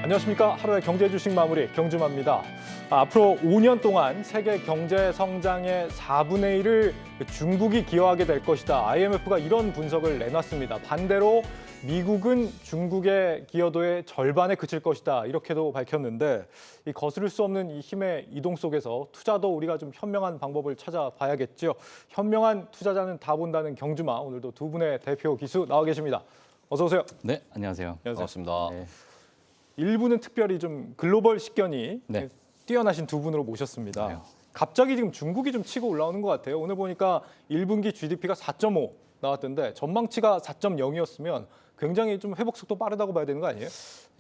안녕하십니까. 하루의 경제 주식 마무리 경주마입니다. 앞으로 5년 동안 세계 경제 성장의 4분의 1을 중국이 기여하게 될 것이다. IMF가 이런 분석을 내놨습니다. 반대로 미국은 중국의 기여도의 절반에 그칠 것이다. 이렇게도 밝혔는데 이 거스를 수 없는 이 힘의 이동 속에서 투자도 우리가 좀 현명한 방법을 찾아봐야겠죠. 현명한 투자자는 다 본다는 경주마. 오늘도 두 분의 대표 기수 나와 계십니다. 어서 오세요. 네, 안녕하세요. 반갑습니다. 네. 일부는 특별히 좀 글로벌 식견이 네. 뛰어나신 두 분으로 모셨습니다. 네. 갑자기 지금 중국이 좀 치고 올라오는 것 같아요. 오늘 보니까 1분기 GDP가 4.5 나왔던데 전망치가 4.0이었으면 굉장히 좀 회복 속도 빠르다고 봐야 되는 거 아니에요?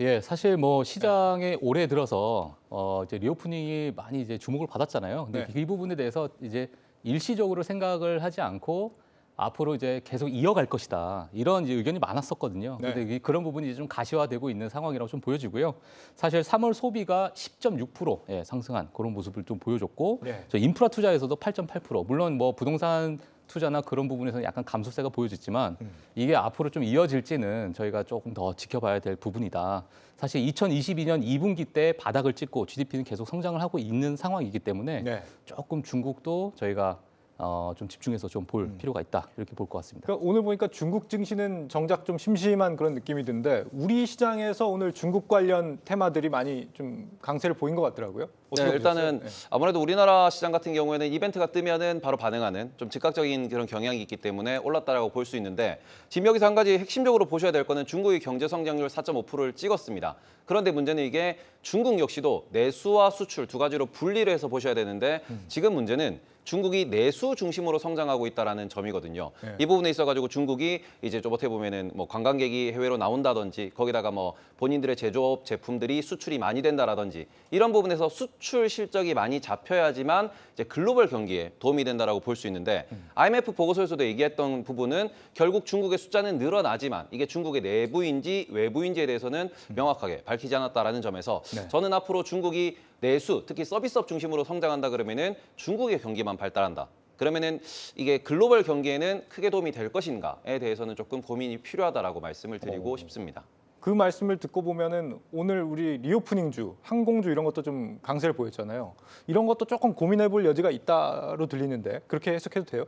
예, 사실 뭐 시장에 올해 들어서 이제 리오프닝이 많이 이제 주목을 받았잖아요. 근데 네. 이 부분에 대해서 이제 일시적으로 생각을 하지 않고 앞으로 이제 계속 이어갈 것이다. 이런 이제 의견이 많았었거든요. 네. 근데 그런 부분이 이제 좀 가시화되고 있는 상황이라고 좀 보여지고요. 사실 3월 소비가 10.6% 상승한 그런 모습을 좀 보여줬고, 네. 저 인프라 투자에서도 8.8%. 물론 뭐 부동산 투자나 그런 부분에서는 약간 감소세가 보여졌지만 이게 앞으로 좀 이어질지는 저희가 조금 더 지켜봐야 될 부분이다. 사실 2022년 2분기 때 바닥을 찍고 GDP는 계속 성장을 하고 있는 상황이기 때문에 네. 조금 중국도 저희가 좀 집중해서 좀 볼 필요가 있다. 이렇게 볼 것 같습니다. 그러니까 오늘 보니까 중국 증시는 정작 좀 심심한 그런 느낌이 드는데 우리 시장에서 오늘 중국 관련 테마들이 많이 좀 강세를 보인 것 같더라고요. 어떻게 네, 일단은 보셨어요? 아무래도 우리나라 시장 같은 경우에는 이벤트가 뜨면은 바로 반응하는 좀 즉각적인 그런 경향이 있기 때문에 올랐다라고 볼 수 있는데 지금 여기서 한 가지 핵심적으로 보셔야 될 거는 중국의 경제 성장률 4.5%를 찍었습니다. 그런데 문제는 이게 중국 역시도 내수와 수출 두 가지로 분리를 해서 보셔야 되는데 지금 문제는 중국이 내수 중심으로 성장하고 있다라는 점이거든요. 네. 이 부분에 있어가지고 중국이 이제 좀 어떻게 보면은 뭐 관광객이 해외로 나온다든지 거기다가 뭐 본인들의 제조업 제품들이 수출이 많이 된다라든지 이런 부분에서 수출 실적이 많이 잡혀야지만 이제 글로벌 경기에 도움이 된다라고 볼 수 있는데 IMF 보고서에서도 얘기했던 부분은 결국 중국의 숫자는 늘어나지만 이게 중국의 내부인지 외부인지에 대해서는 명확하게 밝히지 않았다라는 점에서 네. 저는 앞으로 중국이 내수, 특히 서비스업 중심으로 성장한다 그러면은 중국의 경기만 발달한다. 그러면은 이게 글로벌 경기에는 크게 도움이 될 것인가에 대해서는 조금 고민이 필요하다라고 말씀을 드리고 싶습니다. 그 말씀을 듣고 보면은 오늘 우리 리오프닝주, 항공주 이런 것도 좀 강세를 보였잖아요. 이런 것도 조금 고민해볼 여지가 있다로 들리는데 그렇게 해석해도 돼요?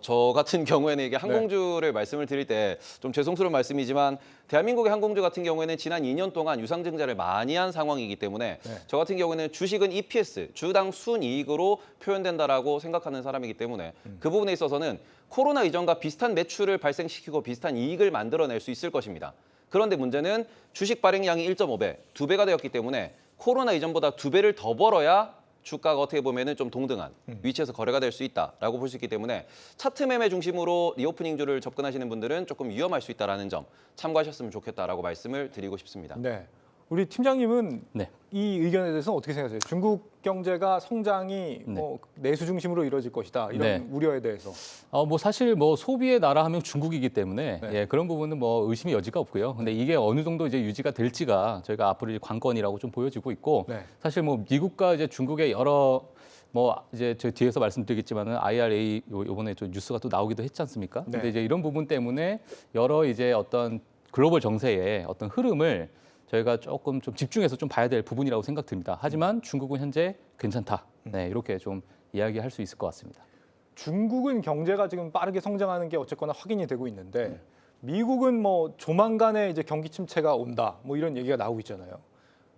저 같은 경우에는 이게 항공주를 말씀을 드릴 때 좀 죄송스러운 말씀이지만 대한민국의 항공주 같은 경우에는 지난 2년 동안 유상증자를 많이 한 상황이기 때문에 저 같은 경우에는 주식은 EPS, 주당 순이익으로 표현된다라고 생각하는 사람이기 때문에 그 부분에 있어서는 코로나 이전과 비슷한 매출을 발생시키고 비슷한 이익을 만들어낼 수 있을 것입니다. 그런데 문제는 주식 발행량이 1.5배, 2배가 되었기 때문에 코로나 이전보다 2배를 더 벌어야 주가가 어떻게 보면은 좀 동등한 위치에서 거래가 될 수 있다라고 볼 수 있기 때문에 차트 매매 중심으로 리오프닝주를 접근하시는 분들은 조금 위험할 수 있다라는 점 참고하셨으면 좋겠다라고 말씀을 드리고 싶습니다. 네. 우리 팀장님은 네. 이 의견에 대해서 어떻게 생각하세요? 중국 경제가 성장이 뭐 내수 중심으로 이루어질 것이다 이런 네. 우려에 대해서. 뭐 사실 뭐 소비의 나라 하면 중국이기 때문에 네. 예, 그런 부분은 뭐 의심의 여지가 없고요. 근데 이게 어느 정도 이제 유지가 될지가 저희가 앞으로 이제 관건이라고 좀 보여지고 있고 네. 사실 뭐 미국과 이제 중국의 여러 뭐 이제 저 뒤에서 말씀드리겠지만은 IRA 요번에 좀 뉴스가 또 나오기도 했지 않습니까? 네. 근데 이제 이런 부분 때문에 여러 이제 어떤 글로벌 정세의 어떤 흐름을 저희가 조금 좀 집중해서 좀 봐야 될 부분이라고 생각됩니다. 하지만 중국은 현재 괜찮다. 네, 이렇게 좀 이야기할 수 있을 것 같습니다. 중국은 경제가 지금 빠르게 성장하는 게 어쨌거나 확인이 되고 있는데 미국은 뭐 조만간에 이제 경기 침체가 온다 뭐 이런 얘기가 나오고 있잖아요.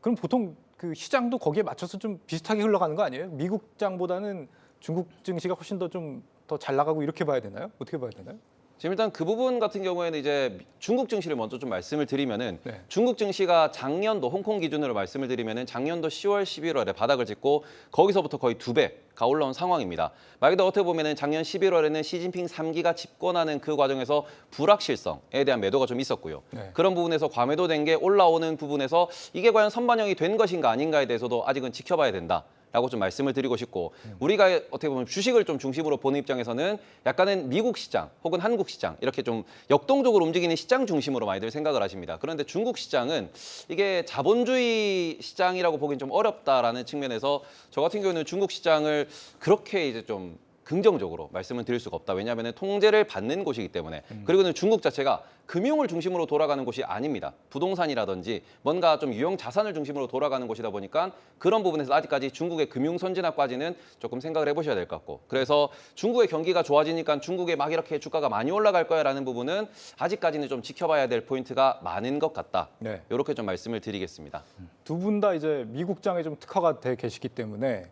그럼 보통 그 시장도 거기에 맞춰서 좀 비슷하게 흘러가는 거 아니에요? 미국 장보다는 중국 증시가 훨씬 더 좀 더 잘 나가고 이렇게 봐야 되나요? 어떻게 봐야 되나요? 지금 일단 그 부분 같은 경우에는 이제 중국 증시를 먼저 좀 말씀을 드리면은 네. 중국 증시가 작년도 홍콩 기준으로 말씀을 드리면은 작년도 10월, 11월에 바닥을 찍고 거기서부터 거의 2배가 올라온 상황입니다. 말 그대로 어떻게 보면은 작년 11월에는 시진핑 3기가 집권하는 그 과정에서 불확실성에 대한 매도가 좀 있었고요. 네. 그런 부분에서 과매도된 게 올라오는 부분에서 이게 과연 선반영이 된 것인가 아닌가에 대해서도 아직은 지켜봐야 된다. 라고 좀 말씀을 드리고 싶고 우리가 어떻게 보면 주식을 좀 중심으로 보는 입장에서는 약간은 미국 시장 혹은 한국 시장 이렇게 좀 역동적으로 움직이는 시장 중심으로 많이들 생각을 하십니다. 그런데 중국 시장은 이게 자본주의 시장이라고 보기엔 좀 어렵다라는 측면에서 저 같은 경우는 중국 시장을 그렇게 이제 좀 긍정적으로 말씀을 드릴 수가 없다. 왜냐하면 통제를 받는 곳이기 때문에. 그리고는 중국 자체가 금융을 중심으로 돌아가는 곳이 아닙니다. 부동산이라든지 뭔가 좀 유형 자산을 중심으로 돌아가는 곳이다 보니까 그런 부분에서 아직까지 중국의 금융 선진화까지는 조금 생각을 해보셔야 될 것 같고, 그래서 중국의 경기가 좋아지니까 중국에 막 이렇게 주가가 많이 올라갈 거야라는 부분은 아직까지는 좀 지켜봐야 될 포인트가 많은 것 같다. 네. 이렇게 좀 말씀을 드리겠습니다. 두 분 다 이제 미국장에 좀 특화가 돼 계시기 때문에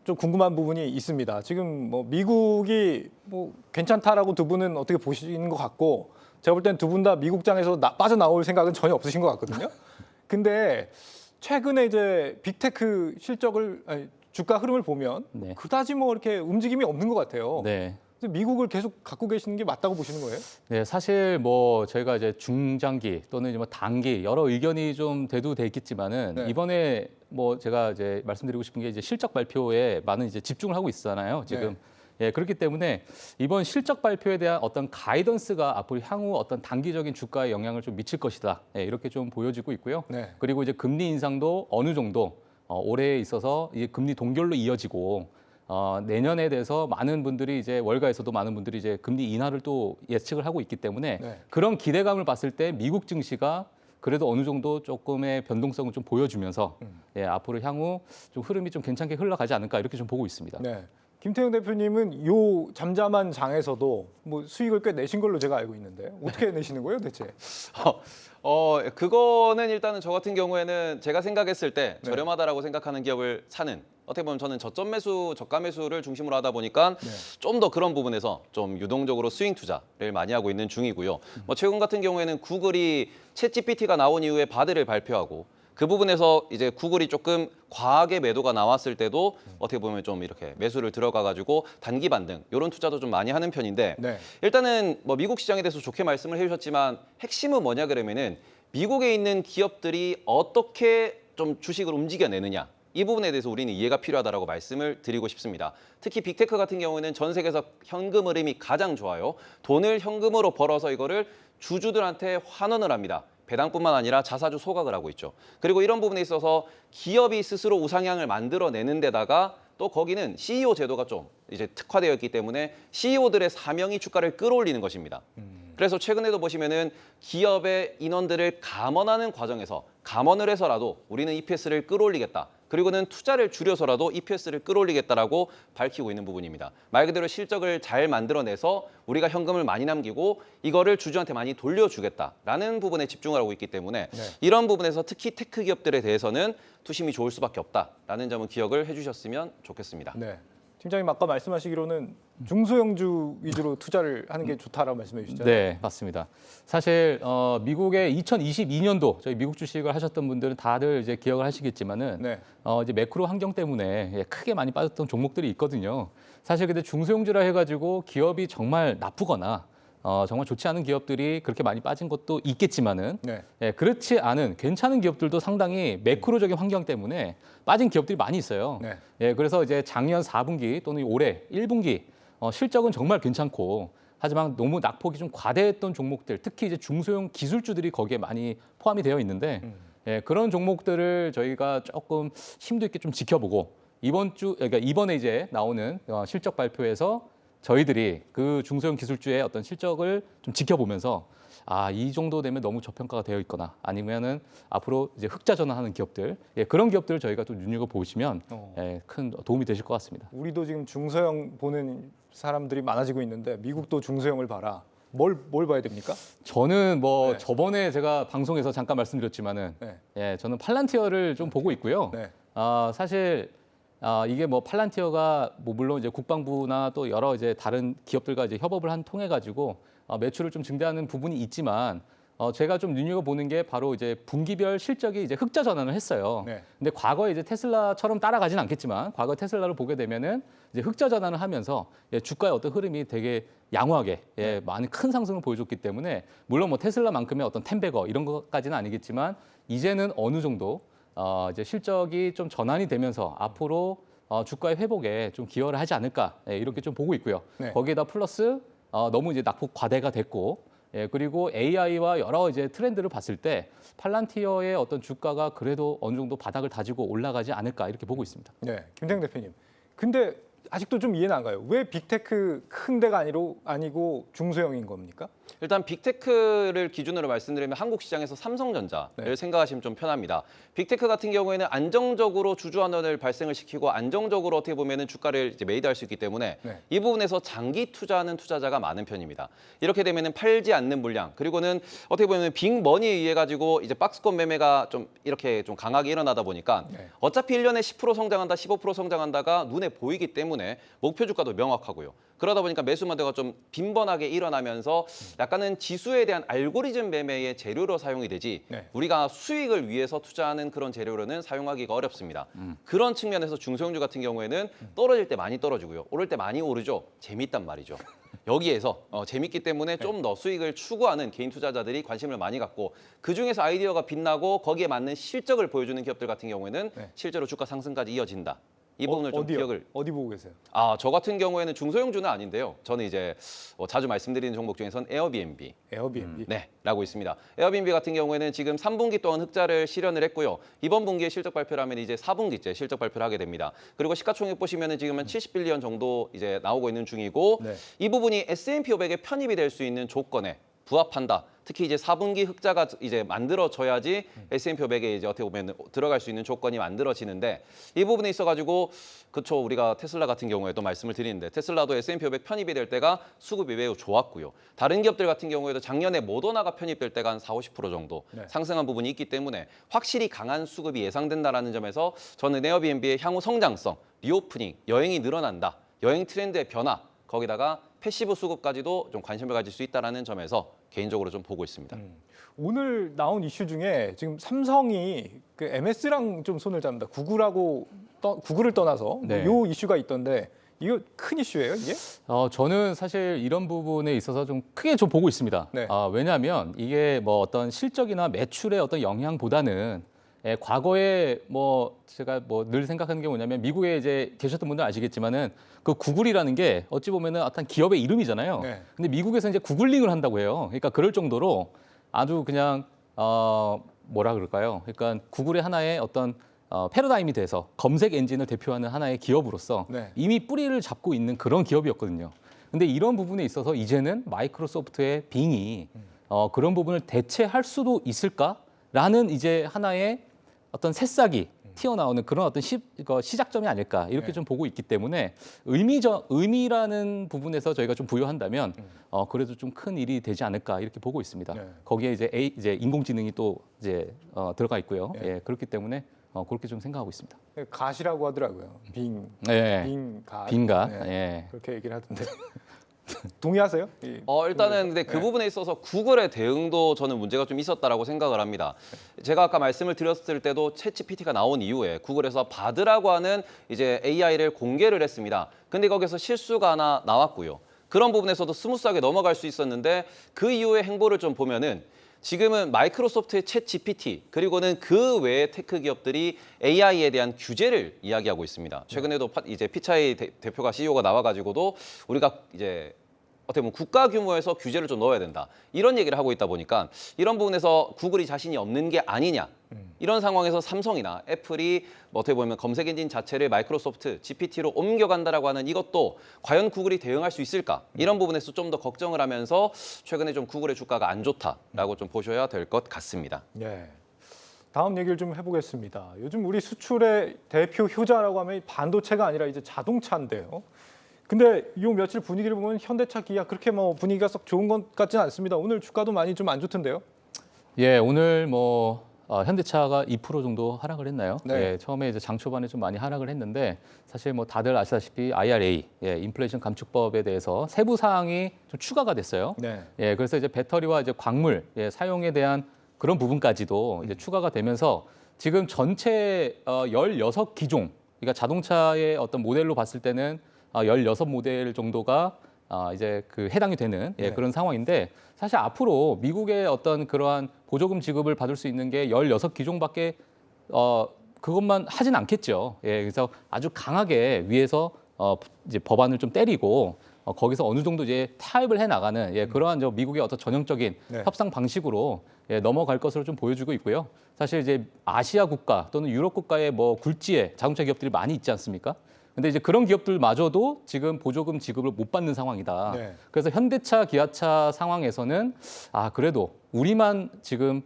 좀 궁금한 부분이 있습니다. 지금 뭐 미국이 뭐 괜찮다라고 두 분은 어떻게 보시는 것 같고, 제가 볼 땐 두 분 다 미국장에서 빠져나올 생각은 전혀 없으신 것 같거든요. 근데 최근에 이제 빅테크 주가 흐름을 보면 네. 그다지 뭐 이렇게 움직임이 없는 것 같아요. 네. 그래서 미국을 계속 갖고 계시는 게 맞다고 보시는 거예요? 네, 사실 뭐 저희가 이제 중장기 또는 이제 뭐 단기 여러 의견이 좀 대두돼 있겠지만은 네. 이번에 뭐 제가 이제 말씀드리고 싶은 게 이제 실적 발표에 많은 이제 집중을 하고 있잖아요, 지금. 예, 그렇기 때문에 이번 실적 발표에 대한 어떤 가이던스가 앞으로 향후 어떤 단기적인 주가에 영향을 좀 미칠 것이다. 예, 이렇게 좀 보여지고 있고요. 네. 그리고 이제 금리 인상도 어느 정도 올해에 있어서 이제 금리 동결로 이어지고 내년에 대해서 많은 분들이 이제 월가에서도 많은 분들이 이제 금리 인하를 또 예측을 하고 있기 때문에 네. 그런 기대감을 봤을 때 미국 증시가 그래도 어느 정도 조금의 변동성을 좀 보여주면서 예, 앞으로 향후 좀 흐름이 좀 괜찮게 흘러가지 않을까 이렇게 좀 보고 있습니다. 네. 김태형 대표님은 요 잠잠한 장에서도 뭐 수익을 꽤 내신 걸로 제가 알고 있는데 어떻게 내시는 거예요, 대체? 그거는 일단은 저 같은 경우에는 제가 생각했을 때 네. 저렴하다라고 생각하는 기업을 사는, 어떻게 보면 저는 저점 매수, 저가 매수를 중심으로 하다 보니까 네. 좀 더 그런 부분에서 좀 유동적으로 스윙 투자를 많이 하고 있는 중이고요. 뭐 최근 같은 경우에는 구글이 챗GPT가 나온 이후에 바드를 발표하고 그 부분에서 이제 구글이 조금 과하게 매도가 나왔을 때도 어떻게 보면 좀 이렇게 매수를 들어가가지고 단기 반등 이런 투자도 좀 많이 하는 편인데, 네. 일단은 뭐 미국 시장에 대해서 좋게 말씀을 해주셨지만 핵심은 뭐냐 그러면은 미국에 있는 기업들이 어떻게 좀 주식을 움직여내느냐, 이 부분에 대해서 우리는 이해가 필요하다라고 말씀을 드리고 싶습니다. 특히 빅테크 같은 경우에는 전 세계에서 현금 흐름이 가장 좋아요. 돈을 현금으로 벌어서 이거를 주주들한테 환원을 합니다. 배당뿐만 아니라 자사주 소각을 하고 있죠. 그리고 이런 부분에 있어서 기업이 스스로 우상향을 만들어내는 데다가 또 거기는 CEO 제도가 좀 이제 특화되어 있기 때문에 CEO들의 사명이 주가를 끌어올리는 것입니다. 그래서 최근에도 보시면은 기업의 인원들을 감원하는 과정에서 감원을 해서라도 우리는 EPS를 끌어올리겠다. 그리고는 투자를 줄여서라도 EPS를 끌어올리겠다라고 밝히고 있는 부분입니다. 말 그대로 실적을 잘 만들어내서 우리가 현금을 많이 남기고 이거를 주주한테 많이 돌려주겠다라는 부분에 집중을 하고 있기 때문에 네. 이런 부분에서 특히 테크 기업들에 대해서는 투심이 좋을 수밖에 없다라는 점은 기억을 해주셨으면 좋겠습니다. 네. 팀장님 아까 말씀하시기로는 중소형주 위주로 투자를 하는 게 좋다라고 말씀해 주시죠. 네, 맞습니다. 사실 미국의 2022년도 저희 미국 주식을 하셨던 분들은 다들 이제 기억을 하시겠지만은 네. 이제 매크로 환경 때문에 크게 많이 빠졌던 종목들이 있거든요. 사실 근데 중소형주라 해가지고 기업이 정말 나쁘거나 정말 좋지 않은 기업들이 그렇게 많이 빠진 것도 있겠지만은 네. 예, 그렇지 않은 괜찮은 기업들도 상당히 매크로적인 환경 때문에 빠진 기업들이 많이 있어요. 네. 예, 그래서 이제 작년 4분기 또는 올해 1분기 실적은 정말 괜찮고 하지만 너무 낙폭이 좀 과대했던 종목들, 특히 이제 중소형 기술주들이 거기에 많이 포함이 되어 있는데 예, 그런 종목들을 저희가 조금 심도 있게 좀 지켜보고 그러니까 이번에 이제 나오는 실적 발표에서 저희들이 그 중소형 기술주의 어떤 실적을 좀 지켜보면서 이 정도 되면 너무 저평가가 되어 있거나 아니면은 앞으로 이제 흑자 전환하는 기업들, 예, 그런 기업들을 저희가 또 눈여겨 보시면 예, 큰 도움이 되실 것 같습니다. 우리도 지금 중소형 보는 사람들이 많아지고 있는데 미국도 중소형을 봐라. 뭘 봐야 됩니까? 저는 뭐 네. 저번에 제가 방송에서 잠깐 말씀드렸지만은 네. 예, 저는 팔란티어를 좀 보고 있고요. 네. 사실 이게 뭐 팔란티어가 뭐 물론 이제 국방부나 또 여러 이제 다른 기업들과 이제 협업을 통해 가지고 매출을 좀 증대하는 부분이 있지만 제가 좀 눈여겨보는 게 바로 이제 분기별 실적이 이제 흑자 전환을 했어요. 네. 근데 과거에 이제 테슬라처럼 따라가진 않겠지만 과거 테슬라를 보게 되면은 이제 흑자 전환을 하면서 주가의 어떤 흐름이 되게 양호하게 많은 큰 상승을 보여줬기 때문에 물론 뭐 테슬라만큼의 어떤 텐베거 이런 것까지는 아니겠지만 이제는 어느 정도 이제 실적이 좀 전환이 되면서 앞으로 주가의 회복에 좀 기여를 하지 않을까 이렇게 좀 보고 있고요. 네. 거기에다 플러스 너무 이제 낙폭 과대가 됐고 그리고 AI와 여러 이제 트렌드를 봤을 때 팔란티어의 어떤 주가가 그래도 어느 정도 바닥을 다지고 올라가지 않을까 이렇게 보고 있습니다. 네. 김태형 대표님. 근데 아직도 좀 이해는 안 가요. 왜 빅테크 큰 데가 아니고 중소형인 겁니까? 일단 빅테크를 기준으로 말씀드리면 한국 시장에서 삼성전자를 네. 생각하시면 좀 편합니다. 빅테크 같은 경우에는 안정적으로 주주환원을 발생을 시키고 안정적으로 어떻게 보면은 주가를 이제 매입할 수 있기 때문에 네. 이 부분에서 장기 투자하는 투자자가 많은 편입니다. 이렇게 되면은 팔지 않는 물량 그리고는 어떻게 보면 빅머니에 의해 가지고 이제 박스권 매매가 좀 이렇게 좀 강하게 일어나다 보니까 네. 어차피 1년에 10% 성장한다, 15% 성장한다가 눈에 보이기 때문에 목표 주가도 명확하고요. 그러다 보니까 매수 마드가 좀 빈번하게 일어나면서 약간은 지수에 대한 알고리즘 매매의 재료로 사용이 되지 네. 우리가 수익을 위해서 투자하는 그런 재료로는 사용하기가 어렵습니다. 그런 측면에서 중소형주 같은 경우에는 떨어질 때 많이 떨어지고요. 오를 때 많이 오르죠. 재밌단 말이죠. 여기에서 재밌기 때문에 좀 더 수익을 추구하는 개인 투자자들이 관심을 많이 갖고 그중에서 아이디어가 빛나고 거기에 맞는 실적을 보여주는 기업들 같은 경우에는 네. 실제로 주가 상승까지 이어진다. 이 부분을 좀 어디요? 기억을 어디 보고 계세요? 저 같은 경우에는 중소형주는 아닌데요. 저는 이제 자주 말씀드리는 종목 중에서는 에어비앤비. 에어비앤비. 네, 라고 있습니다. 에어비앤비 같은 경우에는 지금 3분기 동안 흑자를 실현을 했고요. 이번 분기에 실적 발표를 하면 이제 4분기째 실적 발표를 하게 됩니다. 그리고 시가총액 보시면은 지금은 70빌리언 정도 이제 나오고 있는 중이고 네. 이 부분이 S&P 500에 편입이 될 수 있는 조건에 부합한다. 특히 이제 4분기 흑자가 이제 만들어져야지 S&P 500에 이제 어떻게 보면 들어갈 수 있는 조건이 만들어지는데 이 부분에 있어가지고 그쵸 우리가 테슬라 같은 경우에도 말씀을 드리는데 테슬라도 S&P 500 편입이 될 때가 수급이 매우 좋았고요. 다른 기업들 같은 경우에도 작년에 모더나가 편입될 때가 한 40~50% 정도 네. 상승한 부분이 있기 때문에 확실히 강한 수급이 예상된다라는 점에서 저는 에어비앤비의 향후 성장성, 리오프닝, 여행이 늘어난다, 여행 트렌드의 변화 거기다가 패시브 수급까지도 좀 관심을 가질 수 있다는 점에서 개인적으로 좀 보고 있습니다. 오늘 나온 이슈 중에 지금 삼성이 그 MS랑 좀 손을 잡는다. 구글을 떠나서 네. 요 이슈가 있던데 이거 큰 이슈예요, 이게? 저는 사실 이런 부분에 있어서 좀 크게 좀 보고 있습니다. 네. 왜냐하면 이게 뭐 어떤 실적이나 매출의 어떤 영향보다는 과거에 뭐 제가 뭐 늘 생각하는 게 뭐냐면 미국에 이제 계셨던 분들 아시겠지만은 그 구글이라는 게 어찌 보면은 어떤 기업의 이름이잖아요. 네. 근데 미국에서 이제 구글링을 한다고 해요. 그러니까 그럴 정도로 아주 그냥 뭐라 그럴까요? 그러니까 구글의 하나의 어떤 패러다임이 돼서 검색 엔진을 대표하는 하나의 기업으로서 네. 이미 뿌리를 잡고 있는 그런 기업이었거든요. 근데 이런 부분에 있어서 이제는 마이크로소프트의 빙이 그런 부분을 대체할 수도 있을까라는 이제 하나의 어떤 새싹이 튀어나오는 그런 어떤 시작점이 아닐까 이렇게 네. 좀 보고 있기 때문에 의미라는 부분에서 저희가 좀 부여한다면 그래도 좀 큰 일이 되지 않을까 이렇게 보고 있습니다. 네. 거기에 이제 인공지능이 또 이제 들어가 있고요. 네. 예, 그렇기 때문에 그렇게 좀 생각하고 있습니다. 갓이라고 하더라고요. 네. 빙갓. 빈가. 네. 예. 그렇게 얘기를 하던데. 동의하세요? 일단은 근데 그 네. 부분에 있어서 구글의 대응도 저는 문제가 좀 있었다라고 생각을 합니다. 제가 아까 말씀을 드렸을 때도 챗GPT가 나온 이후에 구글에서 바드라고 하는 이제 AI를 공개를 했습니다. 근데 거기서 실수가 하나 나왔고요. 그런 부분에서도 스무스하게 넘어갈 수 있었는데 그 이후의 행보를 좀 보면은 지금은 마이크로소프트의 챗GPT 그리고는 그 외의 테크 기업들이 AI에 대한 규제를 이야기하고 있습니다. 최근에도 이제 피차이 대표가 CEO가 나와가지고도 우리가 이제 어떻게 보면 국가 규모에서 규제를 좀 넣어야 된다. 이런 얘기를 하고 있다 보니까 이런 부분에서 구글이 자신이 없는 게 아니냐. 이런 상황에서 삼성이나 애플이 뭐 어떻게 보면 검색 엔진 자체를 마이크로소프트 GPT로 옮겨간다라고 하는 이것도 과연 구글이 대응할 수 있을까? 이런 부분에서 좀 더 걱정을 하면서 최근에 좀 구글의 주가가 안 좋다라고 좀 보셔야 될 것 같습니다. 예. 다음 얘기를 좀 해보겠습니다. 요즘 우리 수출의 대표 효자라고 하면 반도체가 아니라 이제 자동차인데요. 근데 요 며칠 분위기를 보면 현대차, 기아 그렇게 뭐 분위기가 썩 좋은 것 같지는 않습니다. 오늘 주가도 많이 좀 안 좋던데요. 예, 오늘 뭐 현대차가 2% 정도 하락을 했나요? 네. 예, 처음에 이제 장 초반에 좀 많이 하락을 했는데 사실 뭐 다들 아시다시피 IRA, 인플레이션 감축법에 대해서 세부 사항이 좀 추가가 됐어요. 네. 예, 그래서 이제 배터리와 이제 광물 사용에 대한 그런 부분까지도 이제 추가가 되면서 지금 전체 16기종, 그러니까 자동차의 어떤 모델로 봤을 때는 16모델 정도가 이제 그 해당이 되는 네. 그런 상황인데 사실 앞으로 미국의 어떤 그러한 보조금 지급을 받을 수 있는 게 16기종밖에 그것만 하진 않겠죠. 예, 그래서 아주 강하게 위에서 이제 법안을 좀 때리고 거기서 어느 정도 이제 타협을 해 나가는 그러한 저 미국의 어떤 전형적인 네. 협상 방식으로 넘어갈 것으로 좀 보여주고 있고요. 사실 이제 아시아 국가 또는 유럽 국가의 뭐 굴지에 자동차 기업들이 많이 있지 않습니까? 근데 이제 그런 기업들마저도 지금 보조금 지급을 못 받는 상황이다. 네. 그래서 현대차, 기아차 상황에서는 그래도 우리만 지금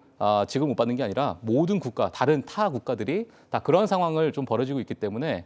지급을 못 받는 게 아니라 모든 국가, 다른 타 국가들이 다 그런 상황을 좀 벌어지고 있기 때문에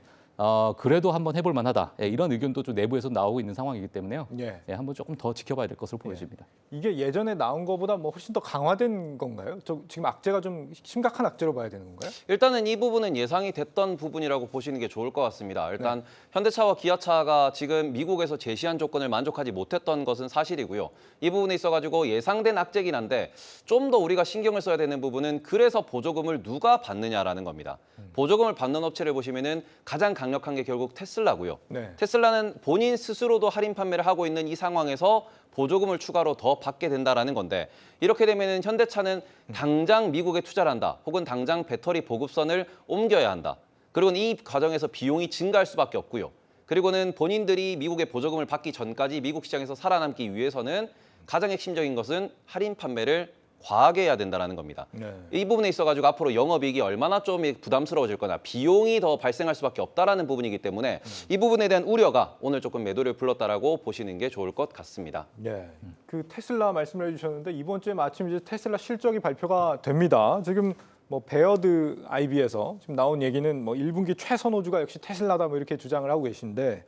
그래도 한번 해볼 만하다. 이런 의견도 좀 내부에서 나오고 있는 상황이기 때문에요. 예. 한번 조금 더 지켜봐야 될 것으로 보여집니다. 이게 예전에 나온 거보다 뭐 훨씬 더 강화된 건가요? 지금 악재가 좀 심각한 악재로 봐야 되는 건가요? 일단은 이 부분은 예상이 됐던 부분이라고 보시는 게 좋을 것 같습니다. 일단 현대차와 기아차가 지금 미국에서 제시한 조건을 만족하지 못했던 것은 사실이고요. 이 부분에 있어가지고 예상된 악재긴 한데 좀 더 우리가 신경을 써야 되는 부분은 그래서 보조금을 누가 받느냐라는 겁니다. 보조금을 받는 업체를 보시면은 가장 강력한 게 결국 테슬라고요. 네. 테슬라는 본인 스스로도 할인 판매를 하고 있는 이 상황에서 보조금을 추가로 더 받게 된다라는 건데 이렇게 되면은 현대차는 당장 미국에 투자를 한다. 혹은 당장 배터리 보급선을 옮겨야 한다. 그리고 이 과정에서 비용이 증가할 수밖에 없고요. 그리고는 본인들이 미국의 보조금을 받기 전까지 미국 시장에서 살아남기 위해서는 가장 핵심적인 것은 할인 판매를 과하게 해야 된다는 겁니다. 네. 이 부분에 있어가지고 앞으로 영업이익이 얼마나 좀 부담스러워질 거나 비용이 더 발생할 수밖에 없다라는 부분이기 때문에 이 부분에 대한 우려가 오늘 조금 매도를 불렀다라고 보시는 게 좋을 것 같습니다. 예. 그 테슬라 말씀을 해주셨는데 이번 주에 마침 이제 테슬라 실적이 발표가 됩니다. 지금 뭐 베어드 아이비에서 지금 나온 얘기는 뭐 1분기 최선호주가 역시 테슬라다 뭐 이렇게 주장을 하고 계신데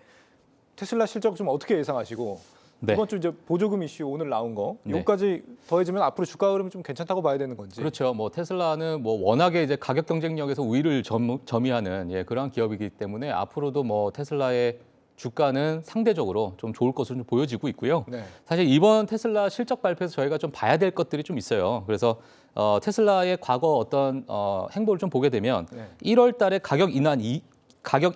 테슬라 실적 좀 어떻게 예상하시고? 네. 이번 주 이제 보조금 이슈 오늘 나온 거, 네. 이거까지 더해지면 앞으로 주가 흐름이 좀 괜찮다고 봐야 되는 건지. 그렇죠. 뭐 테슬라는 뭐 워낙에 이제 가격 경쟁력에서 우위를 점유하는 그러한 기업이기 때문에 앞으로도 뭐 테슬라의 주가는 상대적으로 좀 좋을 것으로 좀 보여지고 있고요. 네. 사실 이번 테슬라 실적 발표에서 저희가 좀 봐야 될 것들이 좀 있어요. 그래서 테슬라의 과거 어떤 행보를 좀 보게 되면 네. 1월 달에 가격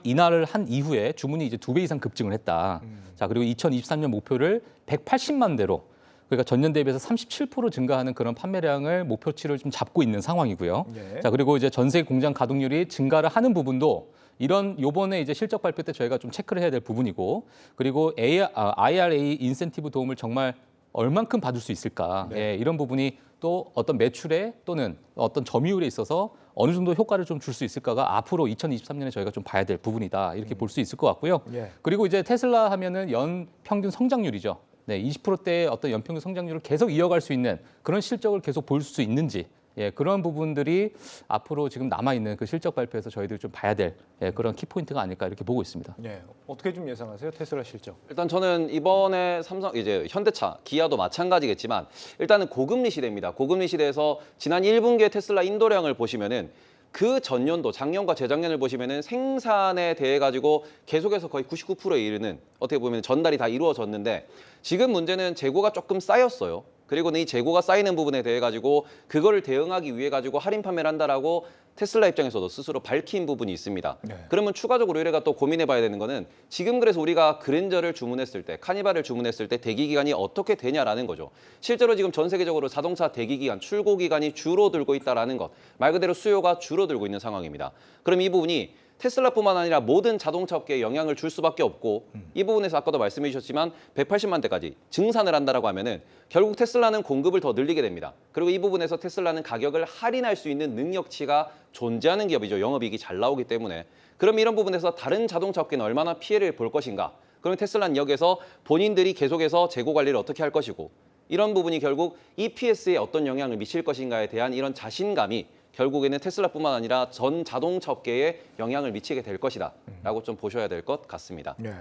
인하를 한 이후에 주문이 이제 2배 이상 급증을 했다. 자, 그리고 2023년 목표를 180만 대로 그러니까 전년 대비해서 37% 증가하는 그런 판매량을 목표치를 좀 잡고 있는 상황이고요. 네. 자, 그리고 이제 전 세계 공장 가동률이 증가를 하는 부분도 이런 요번에 이제 실적 발표 때 저희가 좀 체크를 해야 될 부분이고 그리고 IRA 인센티브 도움을 정말 얼만큼 받을 수 있을까? 네. 이런 부분이 또 어떤 매출에 또는 어떤 점유율에 있어서 어느 정도 효과를 좀 줄 수 있을까가 앞으로 2023년에 저희가 좀 봐야 될 부분이다. 이렇게 볼 수 있을 것 같고요. 예. 그리고 이제 테슬라 하면은 연 평균 성장률이죠. 네, 20%대의 어떤 연평균 성장률을 계속 이어갈 수 있는 그런 실적을 계속 볼 수 있는지 그런 부분들이 앞으로 지금 남아있는 그 실적 발표에서 저희들이 좀 봐야 될 그런 키포인트가 아닐까 이렇게 보고 있습니다. 예. 어떻게 좀 예상하세요? 테슬라 실적. 일단 저는 이번에 이제 현대차, 기아도 마찬가지겠지만 일단은 고금리 시대입니다. 고금리 시대에서 지난 1분기의 테슬라 인도량을 보시면은 그 전년도 작년과 재작년을 보시면은 생산에 대해 가지고 계속해서 거의 99%에 이르는 어떻게 보면 전달이 다 이루어졌는데 지금 문제는 재고가 조금 쌓였어요. 그리고는 이 재고가 쌓이는 부분에 대해 가지고 그거를 대응하기 위해 가지고 할인 판매를 한다라고 테슬라 입장에서도 스스로 밝힌 부분이 있습니다. 네. 그러면 추가적으로 우리가 또 고민해봐야 되는 거는 지금 그래서 우리가 그랜저를 주문했을 때, 카니발을 주문했을 때 대기 기간이 어떻게 되냐라는 거죠. 실제로 지금 전 세계적으로 자동차 대기 기간, 출고 기간이 줄어들고 있다라는 것, 말 그대로 수요가 줄어들고 있는 상황입니다. 그럼 이 부분이 테슬라뿐만 아니라 모든 자동차 업계에 영향을 줄 수밖에 없고 이 부분에서 아까도 말씀해 주셨지만 180만 대까지 증산을 한다라고 하면은 결국 테슬라는 공급을 더 늘리게 됩니다. 그리고 이 부분에서 테슬라는 가격을 할인할 수 있는 능력치가 존재하는 기업이죠. 영업이익이 잘 나오기 때문에. 그럼 이런 부분에서 다른 자동차 업계는 얼마나 피해를 볼 것인가? 그럼 테슬라는 여기에서 본인들이 계속해서 재고 관리를 어떻게 할 것이고 이런 부분이 결국 EPS에 어떤 영향을 미칠 것인가에 대한 이런 자신감이 결국에는 테슬라뿐만 아니라 전 자동차 업계에 영향을 미치게 될 것이다 라고 좀 보셔야 될 것 같습니다. 예.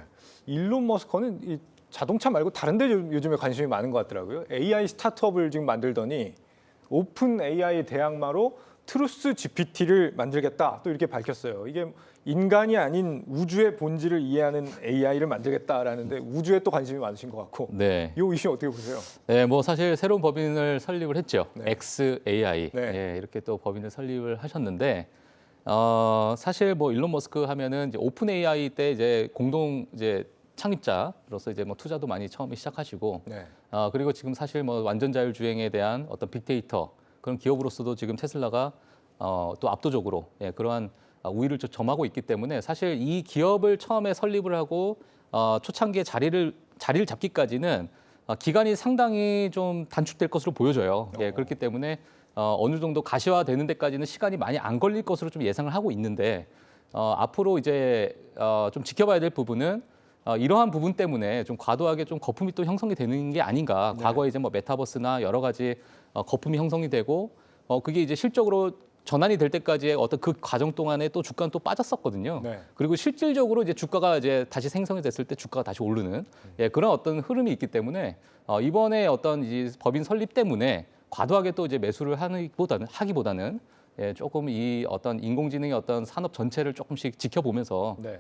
일론 머스크는 이 자동차 말고 다른 데 요즘에 관심이 많은 것 같더라고요. AI 스타트업을 지금 만들더니 오픈 AI 대항마로 트루스 GPT를 만들겠다 또 이렇게 밝혔어요. 이게 인간이 아닌 우주의 본질을 이해하는 AI를 만들겠다라는데 우주에 또 관심이 많으신 것 같고 네. 이 이슈 어떻게 보세요? 네, 뭐 사실 새로운 법인을 설립을 했죠. 네. XAI 네. 이렇게 또 법인을 설립을 하셨는데 사실 뭐 일론 머스크 하면은 이제 오픈 AI 때 이제 공동 이제 창립자로서 이제 뭐 투자도 많이 처음에 시작하시고 네. 그리고 지금 사실 뭐 완전 자율 주행에 대한 어떤 빅데이터 그런 기업으로서도 지금 테슬라가 또 압도적으로 그러한 우위를 좀 점하고 있기 때문에 사실 이 기업을 처음에 설립을 하고 초창기에 자리를 잡기까지는 기간이 상당히 좀 단축될 것으로 보여져요. 그렇기 때문에 어느 정도 가시화되는 데까지는 시간이 많이 안 걸릴 것으로 좀 예상을 하고 있는데 앞으로 이제 좀 지켜봐야 될 부분은 이러한 부분 때문에 좀 과도하게 좀 거품이 또 형성이 되는 게 아닌가. 네. 과거에 이제 뭐 메타버스나 여러 가지 거품이 형성이 되고 그게 이제 실적으로 전환이 될 때까지의 어떤 그 과정 동안에 또 주가는 또 빠졌었거든요. 네. 그리고 실질적으로 이제 주가가 이제 다시 생성이 됐을 때 주가가 다시 오르는 그런 어떤 흐름이 있기 때문에 이번에 어떤 이 법인 설립 때문에 과도하게 또 이제 매수를 하기보다는 조금 이 어떤 인공지능의 어떤 산업 전체를 조금씩 지켜보면서 네.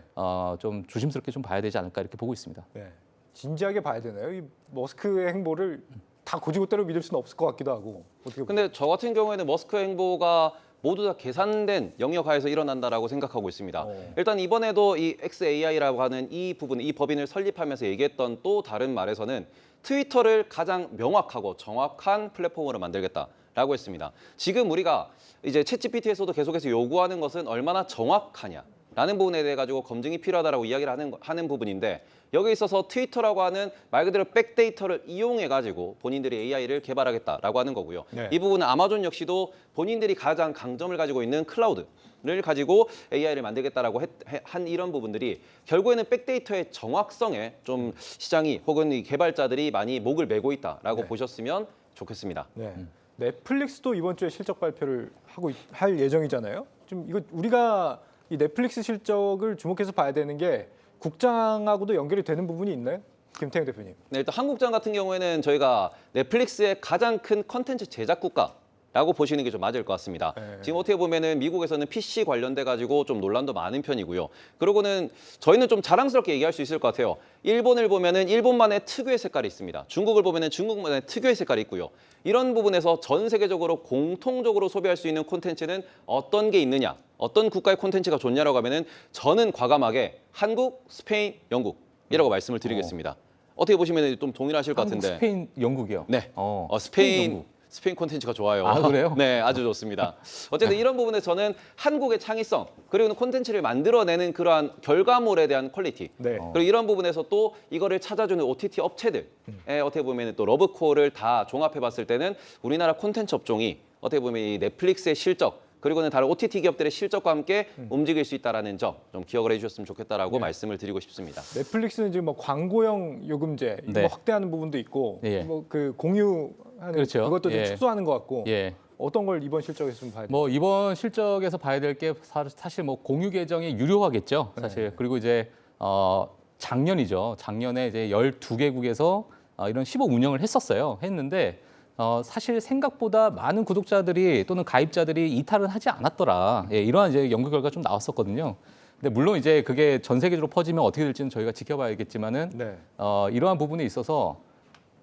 좀 조심스럽게 좀 봐야 되지 않을까 이렇게 보고 있습니다. 네. 진지하게 봐야 되나요? 이 머스크의 행보를 다 고지고대로 믿을 수는 없을 것 같기도 하고. 어떻게 보세요? 근데 저 같은 경우에는 머스크 행보가 모두 다 계산된 영역 하에서 일어난다라고 생각하고 있습니다. 일단 이번에도 이 XAI라고 하는 이 부분, 이 법인을 설립하면서 얘기했던 또 다른 말에서는 트위터를 가장 명확하고 정확한 플랫폼으로 만들겠다라고 했습니다. 지금 우리가 이제 챗GPT에서도 계속해서 요구하는 것은 얼마나 정확하냐라는 부분에 대해 가지고 검증이 필요하다라고 이야기를 하는 부분인데 여기에 있어서 트위터라고 하는 말 그대로 백데이터를 이용해 가지고 본인들이 AI를 개발하겠다라고 하는 거고요. 네. 이 부분은 아마존 역시도 본인들이 가장 강점을 가지고 있는 클라우드를 가지고 AI를 만들겠다라고 한 이런 부분들이 결국에는 백데이터의 정확성에 좀 시장이 혹은 이 개발자들이 많이 목을 메고 있다라고 네. 보셨으면 좋겠습니다. 네. 넷플릭스도 이번 주에 실적 발표를 할 예정이잖아요. 좀 이거 우리가 이 넷플릭스 실적을 주목해서 봐야 되는 게 국장하고도 연결이 되는 부분이 있나요? 김태형 대표님. 네, 일단 한국장 같은 경우에는 저희가 넷플릭스의 가장 큰 컨텐츠 제작 국가라고 보시는 게 좀 맞을 것 같습니다. 네. 지금 어떻게 보면은 미국에서는 PC 관련돼 가지고 좀 논란도 많은 편이고요. 그러고는 저희는 좀 자랑스럽게 얘기할 수 있을 것 같아요. 일본을 보면은 일본만의 특유의 색깔이 있습니다. 중국을 보면은 중국만의 특유의 색깔이 있고요. 이런 부분에서 전 세계적으로 공통적으로 소비할 수 있는 콘텐츠는 어떤 게 있느냐, 어떤 국가의 콘텐츠가 좋냐라고 하면은 저는 과감하게 한국, 스페인, 영국이라고 말씀을 드리겠습니다. 어떻게 보시면 좀 동일하실 것 한국, 같은데. 스페인, 영국이요. 네. 스페인, 영국. 스페인 콘텐츠가 좋아요. 아, 그래요? 네, 아주 좋습니다. 어쨌든 이런 부분에 저는 한국의 창의성 그리고 콘텐츠를 만들어내는 그러한 결과물에 대한 퀄리티 네. 그리고 이런 부분에서 또 이거를 찾아주는 OTT 업체들 어떻게 보면 또 러브콜을 다 종합해봤을 때는 우리나라 콘텐츠 업종이 어떻게 보면 이 넷플릭스의 실적 그리고는 다른 OTT 기업들의 실적과 함께 움직일 수 있다는 점 좀 기억을 해주셨으면 좋겠다라고 말씀을 드리고 싶습니다. 넷플릭스는 지금 뭐 광고형 요금제 이거 네. 확대하는 부분도 있고 예. 뭐 그 공유하는 그렇죠. 그것도 좀 예. 축소하는 것 같고 예. 어떤 걸 이번 실적에서 좀 봐야 돼요? 뭐 이번 실적에서 봐야 될 게 사실 뭐 공유 계정이 유료화겠죠. 사실 그리고 이제 작년이죠. 작년에 이제 12개국에서 이런 시범 운영을 했는데 사실 생각보다 많은 구독자들이 또는 가입자들이 이탈은 하지 않았더라. 이러한 이제 연구 결과가 좀 나왔었거든요. 근데 물론 이제 그게 전 세계적으로 퍼지면 어떻게 될지는 저희가 지켜봐야겠지만은 네. 이러한 부분에 있어서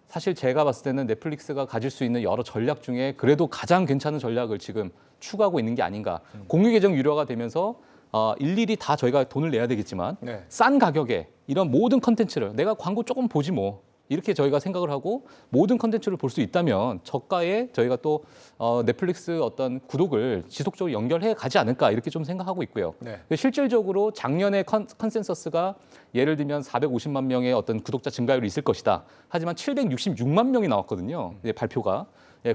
사실 제가 봤을 때는 넷플릭스가 가질 수 있는 여러 전략 중에 그래도 가장 괜찮은 전략을 지금 추구하고 있는 게 아닌가. 공유 계정 유료가 되면서 일일이 다 저희가 돈을 내야 되겠지만 네. 싼 가격에 이런 모든 컨텐츠를 내가 광고 조금 보지 뭐 이렇게 저희가 생각을 하고 모든 컨텐츠를 볼 수 있다면 저가에 저희가 또 넷플릭스 어떤 구독을 지속적으로 연결해 가지 않을까 이렇게 좀 생각하고 있고요. 네. 실질적으로 작년에 컨센서스가 예를 들면 450만 명의 어떤 구독자 증가율이 있을 것이다. 하지만 766만 명이 나왔거든요. 이제 발표가.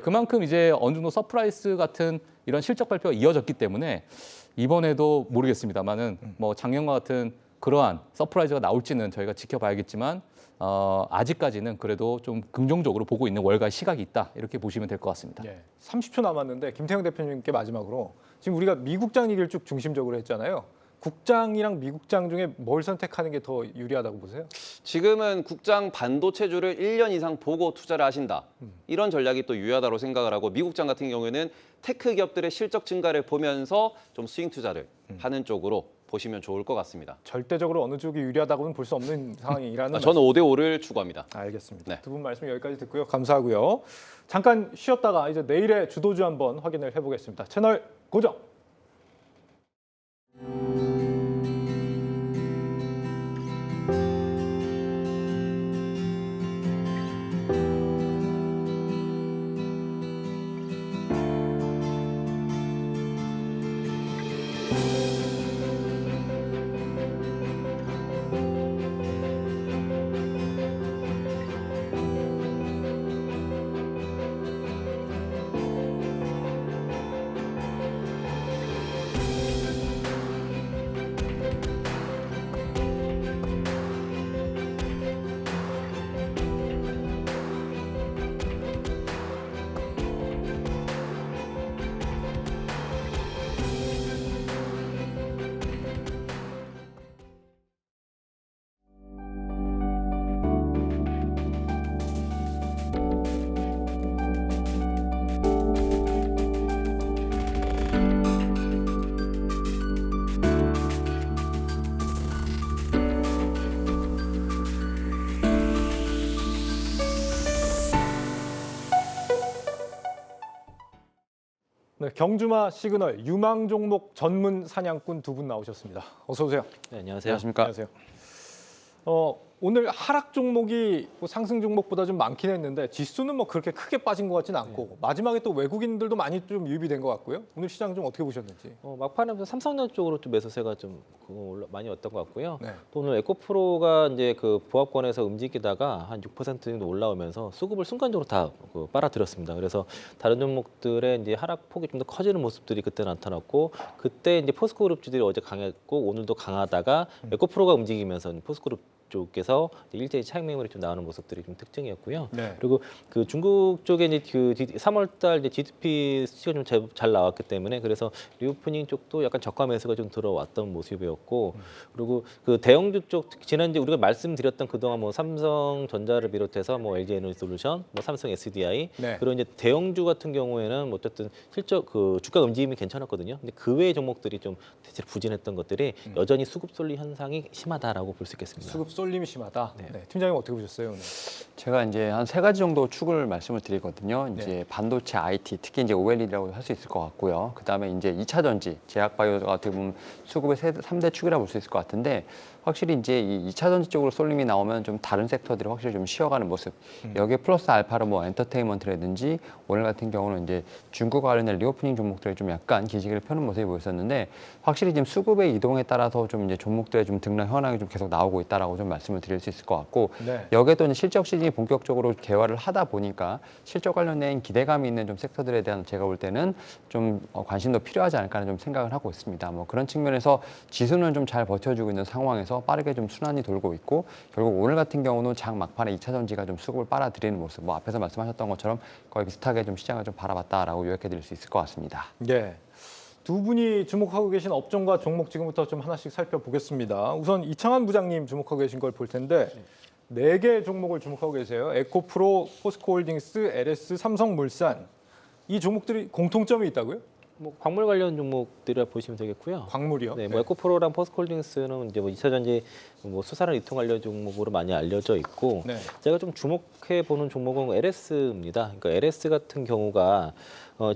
그만큼 이제 어느 정도 서프라이즈 같은 이런 실적 발표가 이어졌기 때문에 이번에도 모르겠습니다만은 뭐 작년과 같은 그러한 서프라이즈가 나올지는 저희가 지켜봐야겠지만 아직까지는 그래도 좀 긍정적으로 보고 있는 월가의 시각이 있다 이렇게 보시면 될 것 같습니다. 30초 남았는데 김태형 대표님께 마지막으로 지금 우리가 미국장 얘기를 쭉 중심적으로 했잖아요. 국장이랑 미국장 중에 뭘 선택하는 게 더 유리하다고 보세요? 지금은 국장 반도체주를 1년 이상 보고 투자를 하신다. 이런 전략이 또 유효하다고 생각을 하고 미국장 같은 경우에는 테크 기업들의 실적 증가를 보면서 좀 스윙 투자를 하는 쪽으로 보시면 좋을 것 같습니다. 절대적으로 어느 쪽이 유리하다고는 볼 수 없는 상황이라는 저는 5대5를 추구합니다. 알겠습니다. 네. 두 분 말씀 여기까지 듣고요. 감사하고요. 잠깐 쉬었다가 이제 내일의 주도주 한번 확인을 해보겠습니다. 채널 고정. 네, 경주마 시그널 유망 종목 전문 사냥꾼 두 분 나오셨습니다. 어서 오세요. 네, 안녕하세요. 안녕하세요. 오늘 하락 종목이 뭐 상승 종목보다 좀 많긴 했는데 지수는 뭐 그렇게 크게 빠진 것 같지는 않고 마지막에 또 외국인들도 많이 좀 유입이 된 것 같고요. 오늘 시장 좀 어떻게 보셨는지. 막판에 삼성전 쪽으로 좀 매수세가 좀 많이 왔던 것 같고요. 네. 또 오늘 에코프로가 이제 그 보합권에서 움직이다가 한 6% 정도 올라오면서 수급을 순간적으로 다 빨아들였습니다. 그래서 다른 종목들의 이제 하락 폭이 좀 더 커지는 모습들이 그때 나타났고, 그때 이제 포스코그룹주들이 어제 강했고 오늘도 강하다가 에코프로가 움직이면서 포스코그룹 쪽에서 일제히 차익 매물이 좀 나오는 모습들이 좀 특징이었고요. 네. 그리고 그 중국 쪽에 이제 그 3월달 이제 GDP 수치가 좀 잘 나왔기 때문에 그래서 리오프닝 쪽도 약간 저가 매수가 좀 들어왔던 모습이었고, 그리고 그 대형주 쪽 지난 이제 우리가 말씀드렸던 그동안 뭐 삼성전자를 비롯해서 뭐 LG에너지솔루션, 뭐 삼성 SDI 네. 그런 이제 대형주 같은 경우에는 뭐 어쨌든 실적 그 주가 움직임이 괜찮았거든요. 근데 그 외의 종목들이 좀 대체로 부진했던 것들이 여전히 수급 쏠림 현상이 심하다라고 볼 수 있겠습니다. 수급 쏠림이 심하다. 네. 네. 팀장님 어떻게 보셨어요 오늘? 제가 이제 한 세 가지 정도 축을 말씀을 드리거든요. 이제 반도체, IT, 특히 이제 OLED라고 할 수 있을 것 같고요. 그다음에 이제 2차 전지, 제약바이오가 어떻게 보면 수급의 3대 축이라 볼 수 있을 것 같은데, 확실히 이제 이 2차 전지 쪽으로 쏠림이 나오면 좀 다른 섹터들이 확실히 좀 쉬어가는 모습. 여기에 플러스 알파로 뭐 엔터테인먼트라든지 오늘 같은 경우는 이제 중국 관련된 리오프닝 종목들이 좀 약간 기지개를 펴는 모습이 보였었는데, 확실히 지금 수급의 이동에 따라서 좀 이제 종목들의 좀 등락 현황이 좀 계속 나오고 있다라고 좀 말씀을 드릴 수 있을 것 같고, 네. 여기에도 이제 실적 시즌이 본격적으로 개화를 하다 보니까 실적 관련된 기대감이 있는 좀 섹터들에 대한 제가 볼 때는 좀 관심도 필요하지 않을까 하는 좀 생각을 하고 있습니다. 뭐 그런 측면에서 지수는 좀 잘 버텨주고 있는 상황에서 빠르게 좀 순환이 돌고 있고, 결국 오늘 같은 경우는 장 막판에 2차 전지가 좀 수급을 빨아들이는 모습, 뭐 앞에서 말씀하셨던 것처럼 거의 비슷하게 좀 시장을 좀 바라봤다라고 요약해드릴 수 있을 것 같습니다. 네. 두 분이 주목하고 계신 업종과 종목 지금부터 좀 하나씩 살펴보겠습니다. 우선 이창환 부장님 주목하고 계신 걸 볼 텐데 4개 종목을 주목하고 계세요. 에코프로, 포스코홀딩스, LS, 삼성물산. 이 종목들이 공통점이 있다고요? 뭐 광물 관련 종목들이라 보시면 되겠고요. 광물이요? 네, 뭐 에코프로랑 포스코홀딩스는 이제 뭐 2차 전지 뭐 수산화 유통 관련 종목으로 많이 알려져 있고, 네. 제가 좀 주목해 보는 종목은 LS입니다. 그러니까 LS 같은 경우가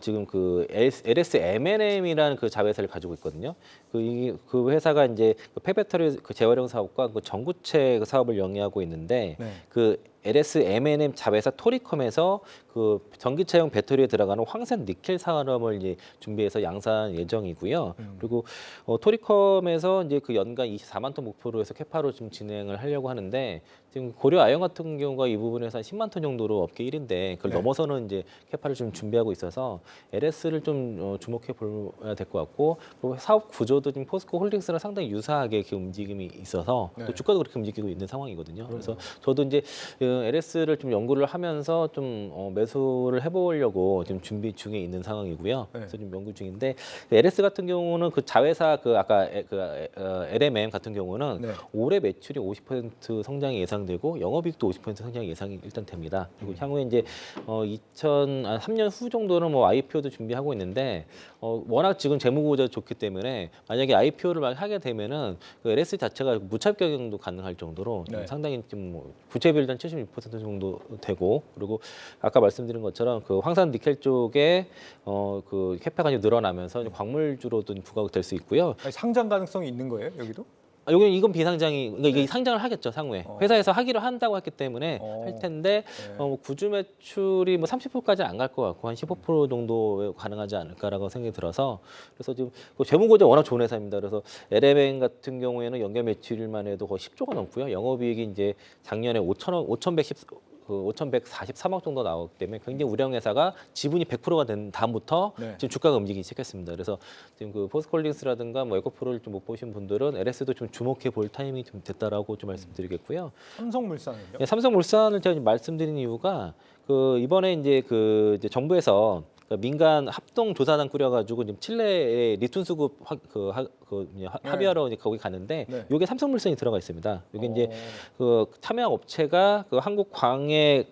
지금 그 LS M&M이라는 그 자회사를 가지고 있거든요. 그 회사가 이제 그 폐배터리 그 재활용 사업과 그 전구체 그 사업을 영위하고 있는데, 네. 그 LS M&M 자회사 토리컴에서 그 전기차용 배터리에 들어가는 황산 니켈 산업을 이제 준비해서 양산 예정이고요. 그리고 토리컴에서 이제 그 연간 24만 톤 목표로 해서 캐파로 좀 진행을 하려고 하는데, 지금 고려 아연 같은 경우가 이 부분에서 한 10만 톤 정도로 업계 1인데 그걸 네. 넘어서는 이제 캐파를 좀 준비하고 있어서 LS를 좀 주목해 봐야 될 것 같고, 그리고 사업 구조도 지금 포스코 홀딩스랑 상당히 유사하게 이렇게 움직임이 있어서 네. 또 주가도 그렇게 움직이고 있는 상황이거든요. 그래서 저도 이제 LS를 좀 연구를 하면서 좀 매수를 해보려고 지금 준비 중에 있는 상황이고요. 네. 그래서 지금 연구 중인데, LS 같은 경우는 그 자회사 그 아까 LMM 같은 경우는 네. 올해 매출이 50% 성장이 예상되고 영업이익도 50% 성장이 예상이 일단 됩니다. 그리고 향후에 이제 3년 후 정도는 뭐 IPO도 준비하고 있는데, 워낙 지금 재무구조가 좋기 때문에 만약에 IPO를 하게 되면은 그 LS 자체가 무차입 경영도 가능할 정도로 네. 상당히 좀 뭐 부채 비율 한 76% 정도 되고, 그리고 아까 말씀드린 것처럼 그 황산 니켈 쪽에 그 캐파가 늘어나면서 광물주로도 부각이 될 수 있고요. 아니, 상장 가능성이 있는 거예요, 여기도? 여기는 이건 비상장이, 그러니까 이게 상장을 하겠죠, 향후에. 회사에서 하기로 한다고 했기 때문에 어. 할 텐데, 네. 뭐 구주 매출이 뭐 30%까지 안 갈 것 같고 한 15% 정도 가능하지 않을까라고 생각이 들어서, 그래서 지금 그 재무구조 워낙 좋은 회사입니다. 그래서 LMN 같은 경우에는 연결 매출만 해도 거의 10조가 넘고요. 영업이익이 이제 작년에 5,143억 정도 나오기 때문에 굉장히 우량 회사가 지분이 100%가 된 다음부터 네. 지금 주가가 움직이기 시작했습니다. 그래서 지금 그 포스코홀딩스라든가 뭐 에코프로를 좀 못 보신 분들은 LS도 좀 주목해 볼 타이밍이 좀 됐다라고 좀 말씀드리겠고요. 삼성물산은요? 네, 삼성물산을 제가 말씀드린 이유가 그 이번에 이제 이제 정부에서 민간 합동 조사단 꾸려가지고 지금 칠레에 리튬 수급 합의하러 이제 거기 가는데, 네. 이게 삼성물산이 들어가 있습니다. 이게 이제 그 참여 업체가 그 한국 광해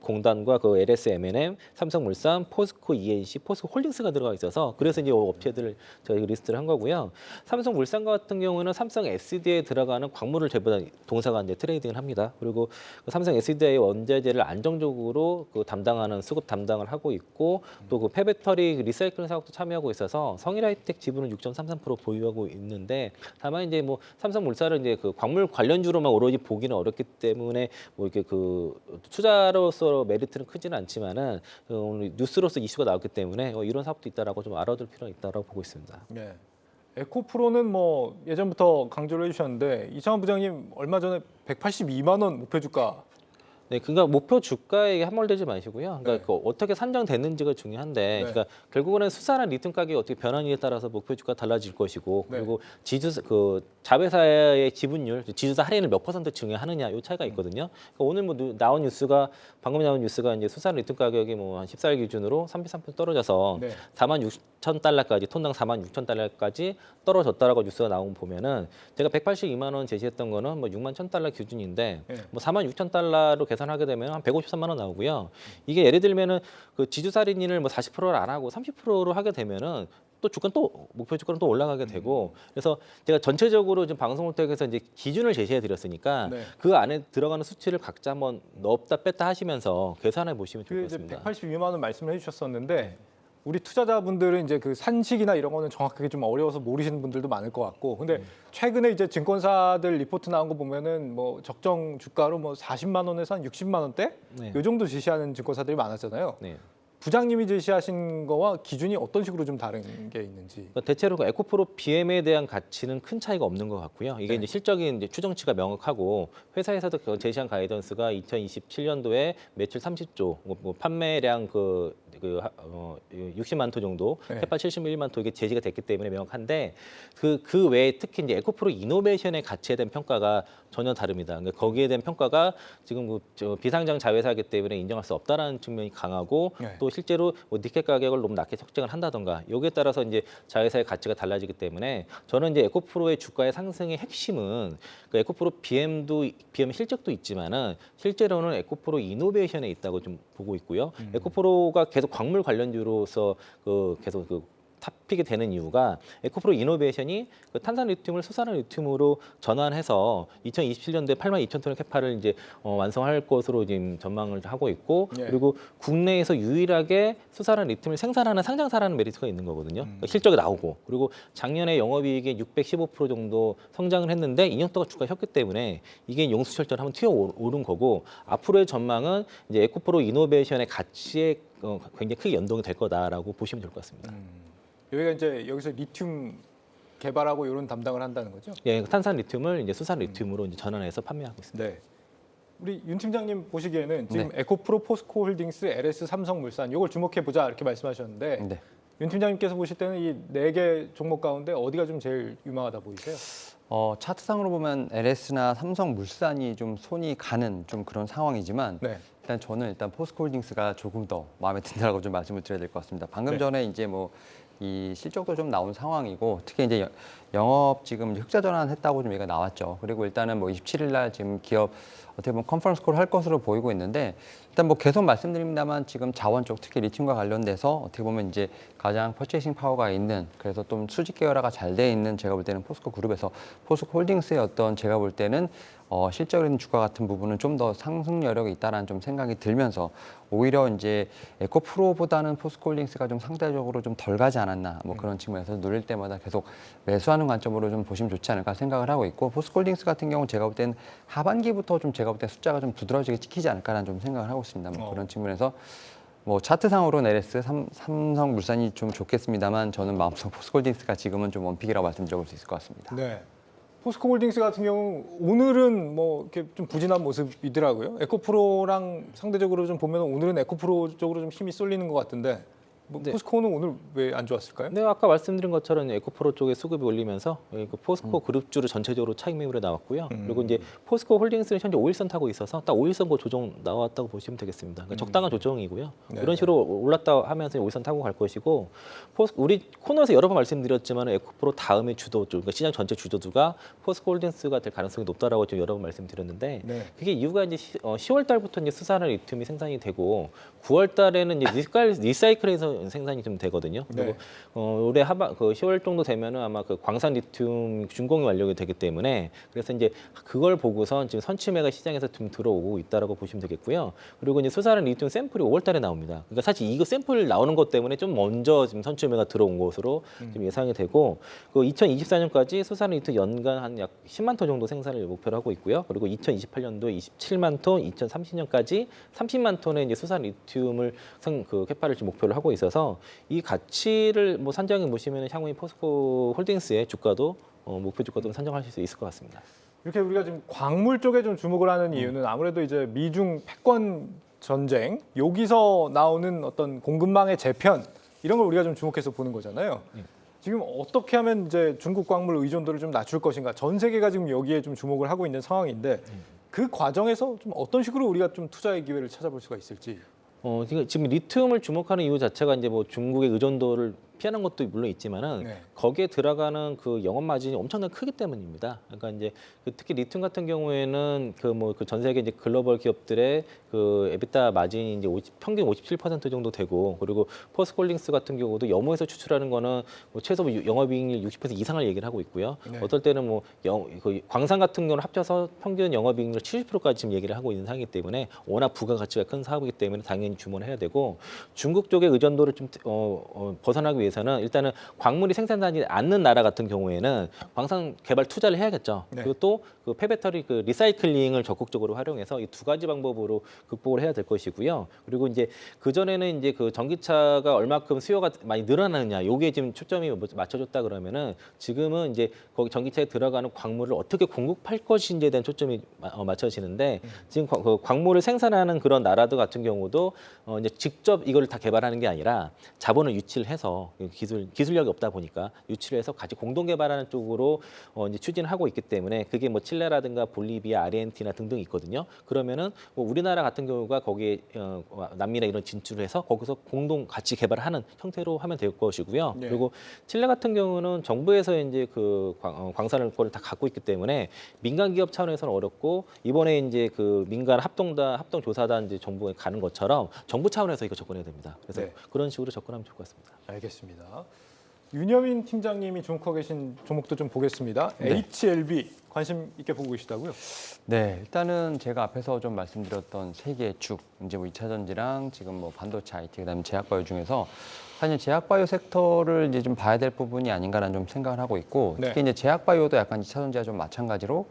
공단과 그 LS M&M, 삼성물산, 포스코 ENC, 포스코 홀딩스가 들어가 있어서 그래서 이제 업체들을 저희 리스트를 한 거고요. 삼성물산 같은 경우는 삼성 SDI에 들어가는 광물을 전부 다 동사가 이제 트레이딩을 합니다. 그리고 그 삼성 SDI 원자재를 안정적으로 그 담당하는 수급 담당을 하고 있고 또 그 폐배터리 리사이클링 사업도 참여하고 있어서 성일하이텍 지분을 6.33% 보유하고 있는데 다만 이제 뭐 삼성물산은 이제 그 광물 관련주로만 오로지 보기는 어렵기 때문에 뭐 이렇게 그 투자로서 메리트는 크지는 않지만은 오늘 뉴스로서 이슈가 나왔기 때문에 이런 사업도 있다라고 좀 알아둘 필요가 있다라고 보고 있습니다. 네. 에코프로는 뭐 예전부터 강조를 해주셨는데 이창환 부장님 얼마 전에 182만 원 목표 주가. 네, 그러니까 목표 주가에 함몰되지 마시고요. 그러니까 네. 그 어떻게 산정됐는지가 중요한데, 네. 그러니까 결국은 수산화 리튬 가격이 어떻게 변하느냐에 따라서 목표 주가 달라질 것이고, 네. 그리고 지주사 그 자회사의 지분율, 지주사 할인을 몇 % 증여하느냐 이 차이가 있거든요. 그러니까 오늘 뭐 나온 뉴스가 방금 나온 뉴스가 이제 수산 리튬 가격이 뭐 한 14일 기준으로 33% 떨어져서 네. 46,000달러까지 톤당 46,000달러까지 떨어졌다라고 뉴스가 나온 거 보면은 제가 182만 원 제시했던 거는 뭐 61,000달러 기준인데 네. 뭐 46,000달러로 계산하게 되면 한 153만 원 나오고요. 이게 예를 들면은 그 지주사 할인을 뭐 40%를 안 하고 30%로 하게 되면은 또 주가는 또 목표 주가는 또 올라가게 되고 그래서 제가 전체적으로 지금 방송을 통해서 이제 기준을 제시해 드렸으니까 네. 그 안에 들어가는 수치를 각자 한번 넣었다 뺐다 하시면서 계산해 보시면 좋을 그 것 이제 같습니다. 182만 원 말씀을 해주셨었는데 우리 투자자분들은 이제 그 산식이나 이런 거는 정확하게 좀 어려워서 모르시는 분들도 많을 것 같고, 근데 최근에 이제 증권사들 리포트 나온 거 보면은 뭐 적정 주가로 뭐 40만 원에서 한 60만 원대 네. 요 정도 제시하는 증권사들이 많았잖아요. 네. 부장님이 제시하신 거와 기준이 어떤 식으로 좀 다른 게 있는지. 그러니까 대체로 그 에코프로 BM에 대한 가치는 큰 차이가 없는 것 같고요. 이게 네. 이제 실적인 이제 추정치가 명확하고 회사에서도 그 제시한 가이던스가 2027년도에 매출 30조, 뭐 판매량 60만 톤 정도, 네. 캐파 71만 톤 이게 제시가 됐기 때문에 명확한데 그 외에 특히 이제 에코프로 이노베이션의 가치에 대한 평가가 전혀 다릅니다. 그러니까 거기에 대한 평가가 지금 저 비상장 자회사이기 때문에 인정할 수 없다라는 측면이 강하고 네. 또 실제로 뭐 니켈 가격을 너무 낮게 책정을 한다던가 여기에 따라서 이제 자회사의 가치가 달라지기 때문에 저는 이제 에코프로의 주가의 상승의 핵심은 그 에코프로 BM 실적도 있지만은 실제로는 에코프로 이노베이션에 있다고 좀 보고 있고요. 에코프로가 계속 광물 관련주로서 계속 탑픽이 되는 이유가 에코프로 이노베이션이 그 탄산 리튬을 수산화 리튬으로 전환해서 2027년도에 82,000톤의 캐파를 이제 완성할 것으로 지금 전망을 하고 있고 예. 그리고 국내에서 유일하게 수산화 리튬을 생산하는 상장사라는 메리트가 있는 거거든요. 그러니까 실적이 나오고 그리고 작년에 영업이익이 615% 정도 성장을 했는데 2년 동안 주가가 혔기 때문에 이게 용수철저를 한번 튀어오른 거고 앞으로의 전망은 이제 에코프로 이노베이션의 가치에 굉장히 크게 연동이 될 거다라고 보시면 될 것 같습니다. 여기가 이제 여기서 리튬 개발하고 이런 담당을 한다는 거죠? 예, 탄산 리튬을 이제 수산 리튬으로 이제 전환해서 판매하고 있습니다. 네. 우리 윤 팀장님 보시기에는 지금 에코프로, 포스코 홀딩스, LS, 삼성물산 이걸 주목해 보자 이렇게 말씀하셨는데 네. 윤 팀장님께서 보실 때는 이 4개 종목 가운데 어디가 좀 제일 유망하다 보이세요? 차트상으로 보면 LS나 삼성물산이 좀 손이 가는 좀 그런 상황이지만 네. 일단 저는 포스코홀딩스가 조금 더 마음에 든다고 좀 말씀을 드려야 될 것 같습니다. 방금 네. 전에 이제 뭐 이 실적도 좀 나온 상황이고 특히 이제 영업 지금 흑자 전환했다고 좀 얘기가 나왔죠. 그리고 일단은 뭐 27일 날 지금 기업 어떻게 보면 컨퍼런스 콜을 할 것으로 보이고 있는데 일단 뭐 계속 말씀드립니다만 지금 자원 쪽 특히 리튬과 관련돼서 어떻게 보면 이제 가장 퍼체이싱 파워가 있는 그래서 좀 수직 계열화가 잘 돼 있는 제가 볼 때는 포스코 그룹에서 포스코 홀딩스의 어떤 제가 볼 때는 실적인 주가 같은 부분은 좀 더 상승 여력이 있다라는 좀 생각이 들면서 오히려 이제 에코프로보다는 포스코홀딩스가 좀 상대적으로 좀 덜 가지 않았나 뭐 그런 측면에서 누릴 때마다 계속 매수하는 관점으로 좀 보시면 좋지 않을까 생각을 하고 있고 포스코홀딩스 같은 경우는 제가 볼 때는 하반기부터 좀 제가 볼 때 숫자가 좀 두드러지게 찍히지 않을까라는 좀 생각을 하고 있습니다. 뭐 그런 측면에서 뭐 차트상으로는 LS, 삼성물산이 좀 좋겠습니다만 저는 마음속 포스코홀딩스가 지금은 좀 원픽이라고 말씀드릴 수 있을 것 같습니다. 네. 포스코 홀딩스 같은 경우 오늘은 뭐 이렇게 좀 부진한 모습이더라고요. 에코프로랑 상대적으로 좀 보면 오늘은 에코프로 쪽으로 좀 힘이 쏠리는 것 같은데 뭐 네. 포스코는 오늘 왜 안 좋았을까요? 네, 아까 말씀드린 것처럼 에코프로 쪽에 수급이 올리면서 그 포스코 그룹주로 전체적으로 차익 매물에 나왔고요. 그리고 이제 포스코 홀딩스는 현재 5일선 타고 있어서 딱 5일선 그 조정 나왔다고 보시면 되겠습니다. 그러니까 적당한 조정이고요. 네. 이런 식으로 올랐다 하면서 5일선 타고 갈 것이고 우리 코너에서 여러 번 말씀드렸지만 에코프로 다음에 주도주, 그러니까 시장 전체 주도주가 포스코 홀딩스가 될 가능성이 높다라고 좀 여러 번 말씀드렸는데 네. 그게 이유가 이제 10월 달부터 이제 수산화 리튬이 생산이 되고 9월 달에는 이제 리사이클에서 생산이 좀 되거든요. 네. 그리고 올해 하반 10월 정도 되면은 아마 그 광산 리튬 준공이 완료가 되기 때문에 그래서 이제 그걸 보고서 지금 선취매가 시장에서 좀 들어오고 있다라고 보시면 되겠고요. 그리고 이제 수산화 리튬 샘플이 5월 달에 나옵니다. 그러니까 사실 이거 샘플 나오는 것 때문에 좀 먼저 지금 선취매가 들어온 것으로 좀 예상이 되고 그 2024년까지 수산화 리튬 연간 한 약 10만 톤 정도 생산을 목표로 하고 있고요. 그리고 2028년도에 27만 톤, 2030년까지 30만 톤의 이제 수산 리튬을 캐파를 지금 목표를 하고 있어서 이 가치를 뭐 산정해 보시면 향후에 포스코 홀딩스의 주가도 목표 주가도 산정하실 수 있을 것 같습니다. 이렇게 우리가 지금 광물 쪽에 좀 주목을 하는 이유는 아무래도 이제 미중 패권 전쟁 여기서 나오는 어떤 공급망의 재편 이런 걸 우리가 좀 주목해서 보는 거잖아요. 지금 어떻게 하면 이제 중국 광물 의존도를 좀 낮출 것인가? 전 세계가 지금 여기에 좀 주목을 하고 있는 상황인데 그 과정에서 좀 어떤 식으로 우리가 좀 투자의 기회를 찾아볼 수가 있을지. 지금 리튬을 주목하는 이유 자체가 이제 뭐 중국의 의존도를 피하는 것도 물론 있지만은 네. 거기에 들어가는 그 영업 마진이 엄청나게 크기 때문입니다. 그러니까 이제 특히 리튬 같은 경우에는 그 전 세계 이제 글로벌 기업들의 그 에비타 마진이 이제 평균 57% 정도 되고 그리고 포스코홀딩스 같은 경우도 염호에서 추출하는 거는 뭐 최소 영업이익률 60% 이상을 얘기를 하고 있고요. 네. 어떨 때는 그 광산 같은 경우는 합쳐서 평균 영업이익률 70%까지 지금 얘기를 하고 있는 상황이기 때문에 워낙 부가가치가 큰 사업이기 때문에 당연히 주문해야 되고 중국 쪽의 의존도를 좀 벗어나기 위해서는 일단은 광물이 생산되지 않는 나라 같은 경우에는 광산 개발 투자를 해야겠죠. 네. 그리고 또 그 폐배터리 그 리사이클링을 적극적으로 활용해서 이 두 가지 방법으로 극복을 해야 될 것이고요. 그리고 이제 그 전에는 이제 그 전기차가 얼마큼 수요가 많이 늘어나느냐, 요게 지금 초점이 맞춰졌다 그러면은 지금은 이제 거기 전기차에 들어가는 광물을 어떻게 공급할 것인지에 대한 초점이 맞춰지는데 지금 그 광물을 생산하는 그런 나라들 같은 경우도 이제 직접 이걸 다 개발하는 게 아니라 자본을 유치를 해서 기술력이 없다 보니까 유치를 해서 같이 공동 개발하는 쪽으로 이제 추진을 하고 있기 때문에 그게 뭐 칠레라든가 볼리비아, 아르헨티나 등등 있거든요. 그러면은 뭐 우리나라 같은 경우가 거기에 남미나 이런 진출을 해서 거기서 공동 같이 개발하는 형태로 하면 될 것이고요. 네. 그리고 칠레 같은 경우는 정부에서 이제 그 광산을 그걸 다 갖고 있기 때문에 민간 기업 차원에서는 어렵고 이번에 이제 그 민간 합동 조사단 이제 정부에 가는 것처럼 정부 차원에서 이거 접근해야 됩니다. 그래서 네. 그런 식으로 접근하면 좋을 것 같습니다. 알겠습니다. 윤여민 팀장님이 주목하고 계신 종목도 좀 보겠습니다. 네. HLB 관심 있게 보고 계시다고요? 네, 일단은 제가 앞에서 좀 말씀드렸던 세 개의 축, 이제 뭐 2차 전지랑 지금 뭐 반도체 IT, 그다음에 제약바이오 중에서 사실 제약바이오 섹터를 이제 좀 봐야 될 부분이 아닌가라는 좀 생각을 하고 있고 네. 특히 이제 제약바이오도 약간 2차 전지와 좀 마찬가지로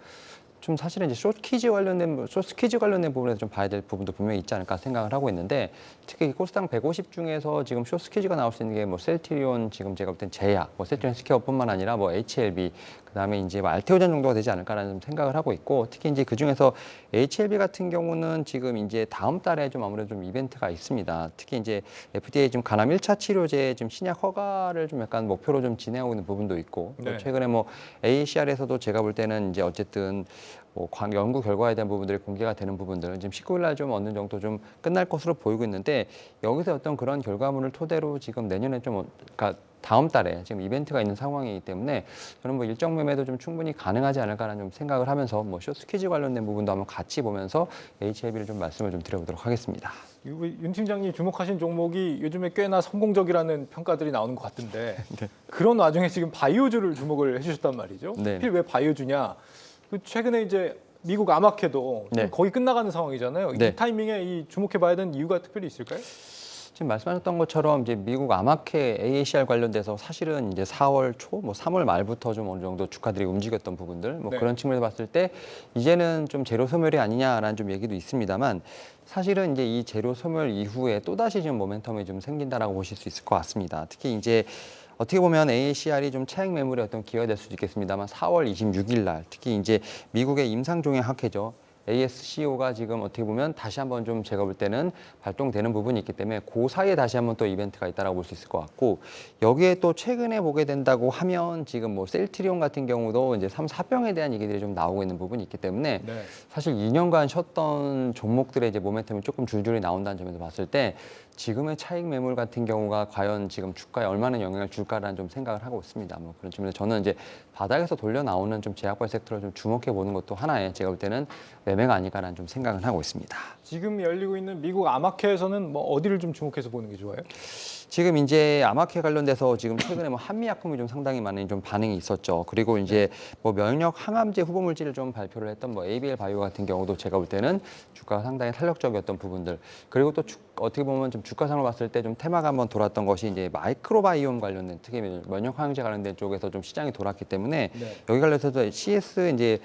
좀 사실은 이제 숏퀴즈 관련된 부분에서 좀 봐야 될 부분도 분명히 있지 않을까 생각을 하고 있는데 특히 코스닥 150 중에서 지금 숏퀴즈가 나올 수 있는 게 뭐 셀트리온 지금 제가 볼 땐 제약, 뭐 셀트리온 헬스케어뿐만 아니라 뭐 HLB 그다음에 이제 뭐 알테오젠 정도가 되지 않을까라는 생각을 하고 있고 특히 이제 그 중에서 HLB 같은 경우는 지금 이제 다음 달에 좀 아무래도 좀 이벤트가 있습니다. 특히 이제 FDA 지금 간암 1차 치료제 지금 신약 허가를 좀 약간 목표로 좀 진행하고 있는 부분도 있고 또 네. 최근에 뭐 AACR에서도 제가 볼 때는 이제 어쨌든 뭐 연구 결과에 대한 부분들이 공개가 되는 부분들은 지금 19일 날 좀 어느 정도 좀 끝날 것으로 보이고 있는데 여기서 어떤 그런 결과물을 토대로 지금 내년에 좀 그러니까 다음 달에 지금 이벤트가 있는 상황이기 때문에 저는 뭐 일정 매매도 좀 충분히 가능하지 않을까라는 좀 생각을 하면서 뭐 숏스퀴즈 관련된 부분도 한번 같이 보면서 HLB를 좀 말씀을 좀 드려보도록 하겠습니다. 윤 팀장님 주목하신 종목이 요즘에 꽤나 성공적이라는 평가들이 나오는 것 같은데 네. 그런 와중에 지금 바이오주를 주목을 해주셨단 말이죠. 네. 하필 왜 바이오주냐? 그 최근에 이제 미국 암학회도 네. 거의 끝나가는 상황이잖아요. 네. 이 타이밍에 이 주목해봐야 되는 이유가 특별히 있을까요? 지금 말씀하셨던 것처럼 이제 미국 암학회 AACR 관련돼서 사실은 이제 4월 초, 뭐 3월 말부터 좀 어느 정도 주가들이 움직였던 부분들, 뭐 네. 그런 측면에서 봤을 때 이제는 좀 재료 소멸이 아니냐라는 좀 얘기도 있습니다만 사실은 이제 이 재료 소멸 이후에 또 다시 지금 모멘텀이 좀 생긴다라고 보실 수 있을 것 같습니다. 특히 이제 어떻게 보면 AACR이 좀 차익 매물의 어떤 기회가 될 수도 있겠습니다만 4월 26일 날 특히 이제 미국의 임상종양 학회죠. ASCO가 지금 어떻게 보면 다시 한번 좀 제가 볼 때는 발동되는 부분이 있기 때문에 그 사이에 다시 한번 또 이벤트가 있다라고 볼 수 있을 것 같고 여기에 또 최근에 보게 된다고 하면 지금 뭐 셀트리온 같은 경우도 이제 3, 4병에 대한 얘기들이 좀 나오고 있는 부분이 있기 때문에 네. 사실 2년간 쉬었던 종목들의 이제 모멘텀이 조금 줄줄이 나온다는 점에서 봤을 때 지금의 차익 매물 같은 경우가 과연 지금 주가에 얼마나 영향을 줄까라는 좀 생각을 하고 있습니다. 뭐 그런 측면에서 저는 이제 바닥에서 돌려 나오는 좀 제약바이오 섹터를 좀 주목해 보는 것도 하나의 제가 볼 때는 매매가 아닐까라는 좀 생각을 하고 있습니다. 지금 열리고 있는 미국 아마케에서는 뭐 어디를 좀 주목해서 보는 게 좋아요? 지금 이제 아마케 관련돼서 지금 최근에 뭐 한미약품이 좀 상당히 많은 좀 반응이 있었죠. 그리고 이제 뭐 면역 항암제 후보 물질을 좀 발표를 했던 뭐 ABL 바이오 같은 경우도 제가 볼 때는 주가가 상당히 탄력적이었던 부분들. 그리고 또 어떻게 보면 좀 주가상을 봤을 때 좀 테마가 한번 돌았던 것이 이제 마이크로바이옴 관련된 특히 면역 항암제 관련된 쪽에서 좀 시장이 돌았기 때문에 네. 여기 관련해서도 CS 이제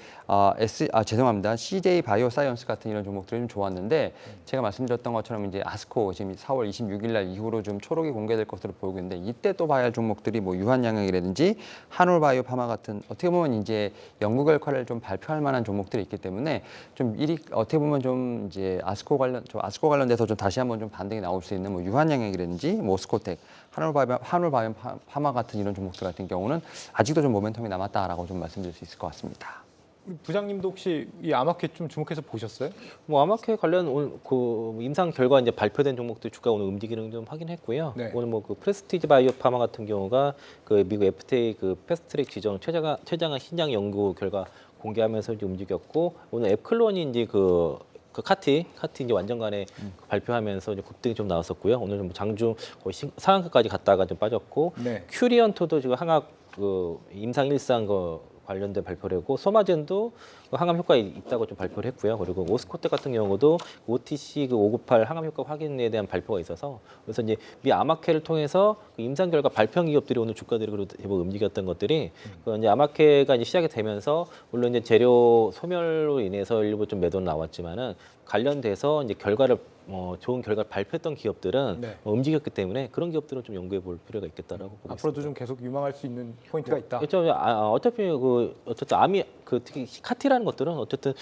죄송합니다. CJ 바이오사이언스 같은 이런 종목들이 좀 좋았는데 제가 말씀드렸던 것처럼 이제 아스코 지금 4월 26일 날 이후로 좀 초록이 공개될 것으로 보이고 있는데 이때 또 봐야 할 종목들이 뭐 유한양약이라든지 한올바이오 파마 같은 어떻게 보면 이제 연구 결과를 좀 발표할 만한 종목들이 있기 때문에 좀 일이 어떻게 보면 좀 이제 아스코 관련돼서 좀 다시 한번 좀 반등이 나올 수 있는 뭐 유한양약이라든지 모스코텍, 한올바이오 파마 같은 이런 종목들 같은 경우는 아직도 좀 모멘텀이 남았다라고 좀 말씀드릴 수 있을 것 같습니다. 우리 부장님도 혹시 이 아마케 좀 주목해서 보셨어요? 뭐 아마케 관련 오늘 그 임상 결과 이제 발표된 종목들 주가 오늘 움직이는 좀 확인했고요. 네. 오늘 뭐 그 프레스티지 바이오 파마 같은 경우가 그 미국 FDA 그 패스트트랙 지정 최장한 신약 연구 결과 공개하면서 이제 움직였고 오늘 앱클론이 이제 그 카티 이제 완전간에 발표하면서 이제 급등이 좀 나왔었고요. 오늘 뭐 장중 거의 상한가까지 갔다가 좀 빠졌고 네. 큐리언토도 지금 항암 그 임상 일상 거 관련된 발표를 했고 소마젠도 항암 효과 있다고 좀 발표를 했고요. 그리고 오스코텍 같은 경우도 OTC 그 598 항암 효과 확인에 대한 발표가 있어서 그래서 이제 미 아마케를 통해서 그 임상 결과 발표한 기업들이 오늘 주가들이 대부분 움직였던 것들이 그 이제 아마케가 이제 시작이 되면서 물론 이제 재료 소멸로 인해서 일부 좀 매도는 나왔지만은 관련돼서 이제 결과를 좋은 결과를 발표했던 기업들은 네. 움직였기 때문에 그런 기업들은 좀 연구해 볼 필요가 있겠다라고 보고 앞으로도 있습니다. 좀 계속 유망할 수 있는 포인트가 있다. 어차피 어쨌든 암이 그 특히 카티라는 것들은 어쨌든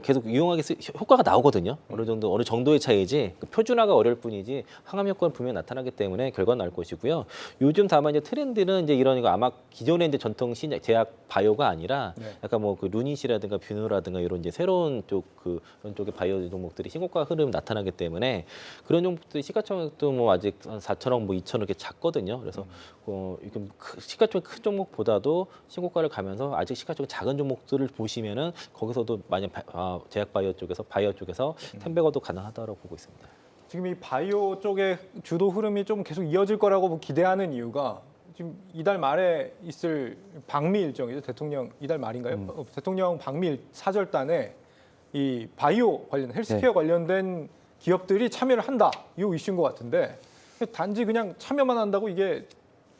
계속 유용하게 효과가 나오거든요. 어느 정도의 차이지 그 표준화가 어려울 뿐이지 항암 효과는 분명히 나타나기 때문에 결과는 나올 것이고요. 요즘 다만 이제 트렌드는 이제 이런 거 아마 기존의 이제 전통 신약 제약 바이오가 아니라 네. 약간 뭐 그 루닛이라든가 뷰노라든가 이런 이제 새로운 그런 쪽의 바이오 종목들이 신고가 흐름 나타나기 때문에 그런 종목들이 시가총액도 뭐 아직 한 4천억 뭐 2천억 이렇게 작거든요. 그래서 이렇게 시가총액 큰 종목보다도 신고가를 가면서 아직 시가총액 작은 종목들을 보시면은 거기서도 만약 제약 바이오 쪽에서 템베거도 가능하다고 보고 있습니다. 지금 이 바이오 쪽의 주도 흐름이 좀 계속 이어질 거라고 기대하는 이유가 지금 이달 말에 있을 방미 일정이죠. 대통령 이달 말인가요? 대통령 방미 사절단에 이 바이오 관련 헬스케어 관련된 기업들이 참여를 한다. 이 이슈인 것 같은데 단지 그냥 참여만 한다고 이게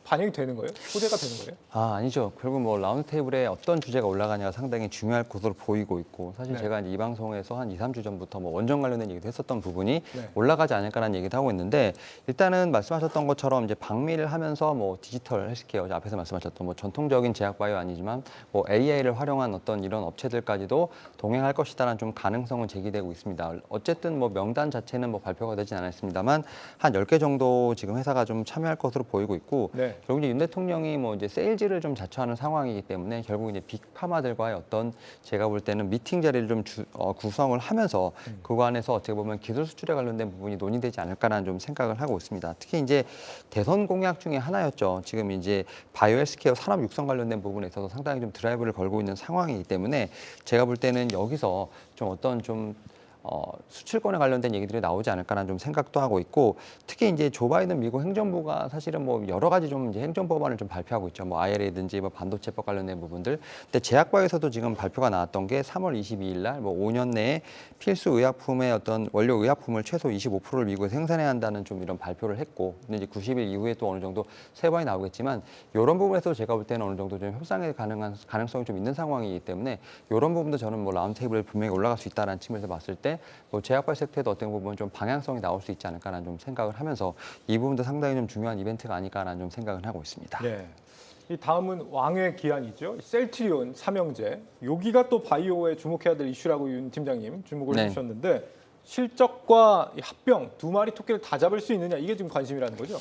반영이 되는 거예요? 토대가 되는 거예요? 아니죠. 결국 뭐 라운드 테이블에 어떤 주제가 올라가냐가 상당히 중요할 것으로 보이고 있고 사실 네. 제가 이제 이 방송에서 한 2, 3주 전부터 뭐 원전 관련된 얘기도 했었던 부분이 네. 올라가지 않을까라는 얘기도 하고 있는데 일단은 말씀하셨던 것처럼 이제 방미를 하면서 뭐 디지털 헬스케어 앞에서 말씀하셨던 뭐 전통적인 제약 바이오 아니지만 뭐 AI를 활용한 어떤 이런 업체들까지도 동행할 것이다라는 좀 가능성은 제기되고 있습니다. 어쨌든 뭐 명단 자체는 뭐 발표가 되진 않았습니다만 한 10개 정도 지금 회사가 좀 참여할 것으로 보이고 있고 네. 결국 이제 윤 대통령이 뭐 이제 세일즈를 좀 자처하는 상황이기 때문에 결국 이제 빅파마들과의 어떤 제가 볼 때는 미팅 자리를 좀 구성을 하면서 그거 안에서 어떻게 보면 기술 수출에 관련된 부분이 논의되지 않을까라는 좀 생각을 하고 있습니다. 특히 이제 대선 공약 중에 하나였죠. 지금 이제 바이오 헬스케어 산업 육성 관련된 부분에 있어서 상당히 좀 드라이브를 걸고 있는 상황이기 때문에 제가 볼 때는 여기서 좀 어떤 좀 수출권에 관련된 얘기들이 나오지 않을까라는 좀 생각도 하고 있고 특히 이제 조 바이든 미국 행정부가 사실은 뭐 여러 가지 좀 이제 행정법안을 좀 발표하고 있죠. 뭐 IRA든지 뭐 반도체법 관련된 부분들. 근데 제약바에서도 지금 발표가 나왔던 게 3월 22일 날 뭐 5년 내에 필수 의약품의 어떤 원료 의약품을 최소 25%를 미국에 생산해야 한다는 좀 이런 발표를 했고 근데 이제 90일 이후에 또 어느 정도 세 번이 나오겠지만 이런 부분에서 제가 볼 때는 어느 정도 좀 협상에 가능성이 좀 있는 상황이기 때문에 이런 부분도 저는 뭐 라운드 테이블에 분명히 올라갈 수 있다라는 측면에서 봤을 때 뭐 제약발 섹터에도 어떤 부분 좀 방향성이 나올 수 있지 않을까라는 좀 생각을 하면서 이 부분도 상당히 좀 중요한 이벤트가 아닐까라는 좀 생각을 하고 있습니다. 네. 이 다음은 왕의 기한이죠. 셀트리온 삼형제. 여기가 또 바이오에 주목해야 될 이슈라고 윤 팀장님 주목을 네. 해주셨는데 실적과 이 합병 두 마리 토끼를 다 잡을 수 있느냐 이게 지금 관심이라는 거죠.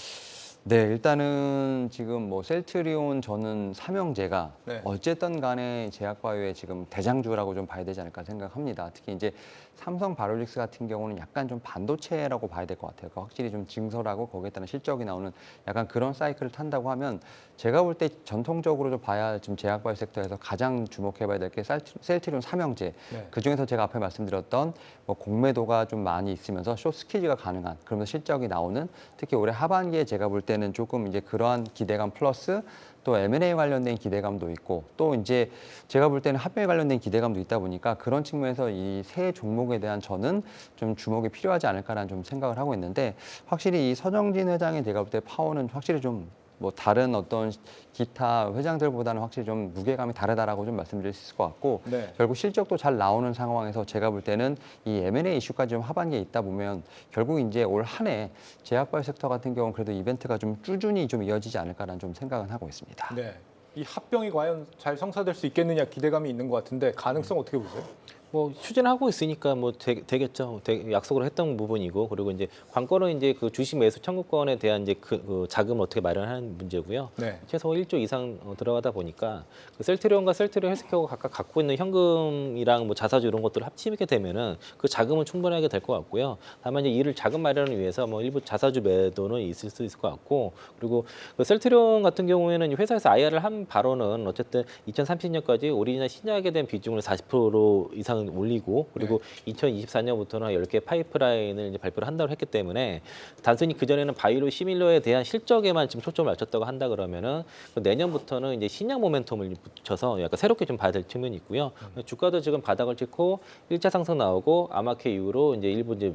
네, 일단은 지금 뭐 셀트리온 저는 삼형제가 네. 어쨌든 간에 제약바이오의 지금 대장주라고 좀 봐야 되지 않을까 생각합니다. 특히 이제 삼성 바이오로직스 같은 경우는 약간 좀 반도체라고 봐야 될 것 같아요. 그러니까 확실히 좀 증설하고 거기에 따른 실적이 나오는 약간 그런 사이클을 탄다고 하면 제가 볼 때 전통적으로 좀 봐야 할 지금 제약바이오 섹터에서 가장 주목해봐야 될 게 셀트리온 삼형제. 네. 그 중에서 제가 앞에 말씀드렸던 뭐 공매도가 좀 많이 있으면서 숏스퀴즈가 가능한 그러면서 실적이 나오는 특히 올해 하반기에 제가 볼 때는 조금 이제 그러한 기대감 플러스 또 M&A 관련된 기대감도 있고 또 이제 제가 볼 때는 합병에 관련된 기대감도 있다 보니까 그런 측면에서 이 세 종목에 대한 저는 좀 주목이 필요하지 않을까라는 좀 생각을 하고 있는데 확실히 이 서정진 회장의 제가 볼 때 파워는 확실히 좀 뭐 다른 어떤 기타 회장들보다는 확실히 좀 무게감이 다르다라고 좀 말씀드릴 수 있을 것 같고 네. 결국 실적도 잘 나오는 상황에서 제가 볼 때는 이 M&A 이슈까지 좀 하반기에 있다 보면 결국 이제 올 한 해 제약바이오 섹터 같은 경우는 그래도 이벤트가 좀 꾸준히 좀 이어지지 않을까라는 좀 생각은 하고 있습니다. 네. 이 합병이 과연 잘 성사될 수 있겠느냐 기대감이 있는 것 같은데 가능성 어떻게 보세요? 뭐 추진하고 있으니까 뭐 되겠죠. 약속을 했던 부분이고 그리고 이제 관건은 이제 그 주식 매수 청구권에 대한 이제 그 자금을 어떻게 마련하는 문제고요. 네. 최소 1조 이상 들어가다 보니까 그 셀트리온과 셀트리온 헬스케어가 각각 갖고 있는 현금이랑 뭐 자사주 이런 것들을 합치게 되면은 그 자금은 충분하게 될 것 같고요. 다만 이제 이를 자금 마련을 위해서 뭐 일부 자사주 매도는 있을 수 있을 것 같고 그리고 그 셀트리온 같은 경우에는 회사에서 IR을 한 바로는 어쨌든 2030년까지 오리지널 신약에 대한 비중을 40% 이상 올리고 그리고 2024년부터는 10개 파이프라인을 이제 발표를 한다고 했기 때문에 단순히 그전에는 바이오 시밀러에 대한 실적에만 지금 초점을 맞췄다고 한다 그러면은 내년부터는 이제 신약 모멘텀을 붙여서 약간 새롭게 좀 봐야 될 측면이 있고요. 주가도 지금 바닥을 찍고 1차 상승 나오고 아마케 이후로 이제 일부 이제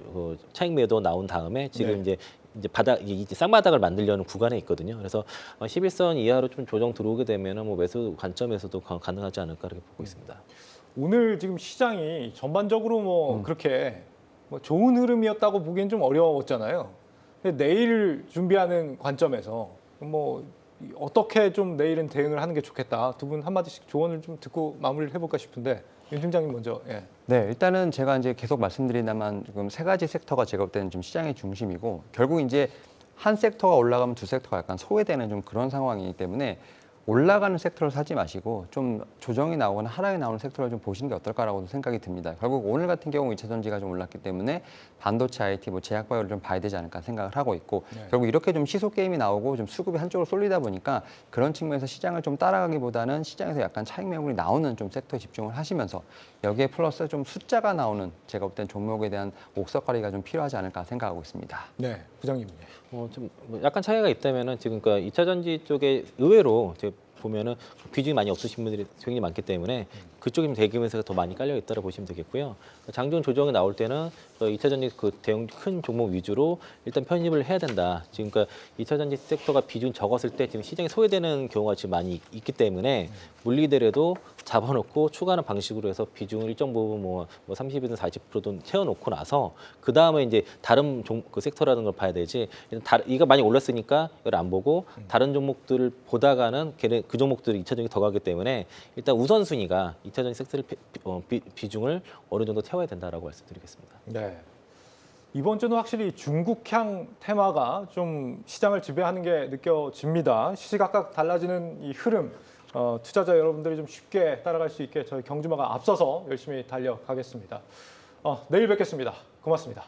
차익 매도 나온 다음에 지금 네. 이제 바닥 이제 쌍바닥을 만들려는 구간에 있거든요. 그래서 11선 이하로 좀 조정 들어오게 되면은 뭐 매수 관점에서도 가능하지 않을까 이렇게 보고 있습니다. 오늘 지금 시장이 전반적으로 뭐 그렇게 뭐 좋은 흐름이었다고 보기엔 좀 어려웠잖아요. 근데 내일 준비하는 관점에서 뭐 어떻게 좀 내일은 대응을 하는 게 좋겠다. 두 분 한마디씩 조언을 좀 듣고 마무리를 해볼까 싶은데 윤 팀장님 먼저. 예. 네, 일단은 제가 이제 계속 말씀드린다만 지금 세 가지 섹터가 제가 볼 때는 좀 시장의 중심이고 결국 이제 한 섹터가 올라가면 두 섹터가 약간 소외되는 좀 그런 상황이기 때문에 올라가는 섹터를 사지 마시고 좀 조정이 나오거나 하락이 나오는 섹터를 좀 보시는 게 어떨까라고도 생각이 듭니다. 결국 오늘 같은 경우 2차 전지가 좀 올랐기 때문에 반도체, IT, 뭐 제약 바이오를 좀 봐야 되지 않을까 생각을 하고 있고 네. 결국 이렇게 좀 시소 게임이 나오고 좀 수급이 한쪽으로 쏠리다 보니까 그런 측면에서 시장을 좀 따라가기보다는 시장에서 약간 차익 매물이 나오는 좀 섹터에 집중을 하시면서 여기에 플러스 좀 숫자가 나오는 제가 볼 땐 종목에 대한 옥석 관리가 좀 필요하지 않을까 생각하고 있습니다. 네, 부장님. 좀 약간 차이가 있다면은 지금 그러니까 2차 전지 쪽에 의외로 이제 보면은 비중이 많이 없으신 분들이 굉장히 많기 때문에 그쪽이 좀 대기업에서 더 많이 깔려 있다고 보시면 되겠고요. 장중 조정이 나올 때는 2차 전지 그 대형 큰 종목 위주로 일단 편입을 해야 된다. 지금 그러니까 2차 전지 섹터가 비중 적었을 때 지금 시장이 소외되는 경우가 지금 많이 있기 때문에 물리더라도 잡아놓고 추가하는 방식으로 해서 비중을 일정 부분 뭐 30이든 40%든 채워놓고 나서 그 다음에 이제 다른 그 섹터라는 걸 봐야 되지. 일단 이거 많이 올랐으니까 이걸 안 보고 다른 종목들을 보다가는 걔네 그 종목들이 2차 전지 더 가기 때문에 일단 우선순위가 2차 전지 섹터를 비중을 어느 정도 채워야 된다라고 말씀드리겠습니다. 네. 이번 주는 확실히 중국향 테마가 좀 시장을 지배하는 게 느껴집니다. 시시각각 달라지는 이 흐름, 투자자 여러분들이 좀 쉽게 따라갈 수 있게 저희 경주마가 앞서서 열심히 달려가겠습니다. 내일 뵙겠습니다. 고맙습니다.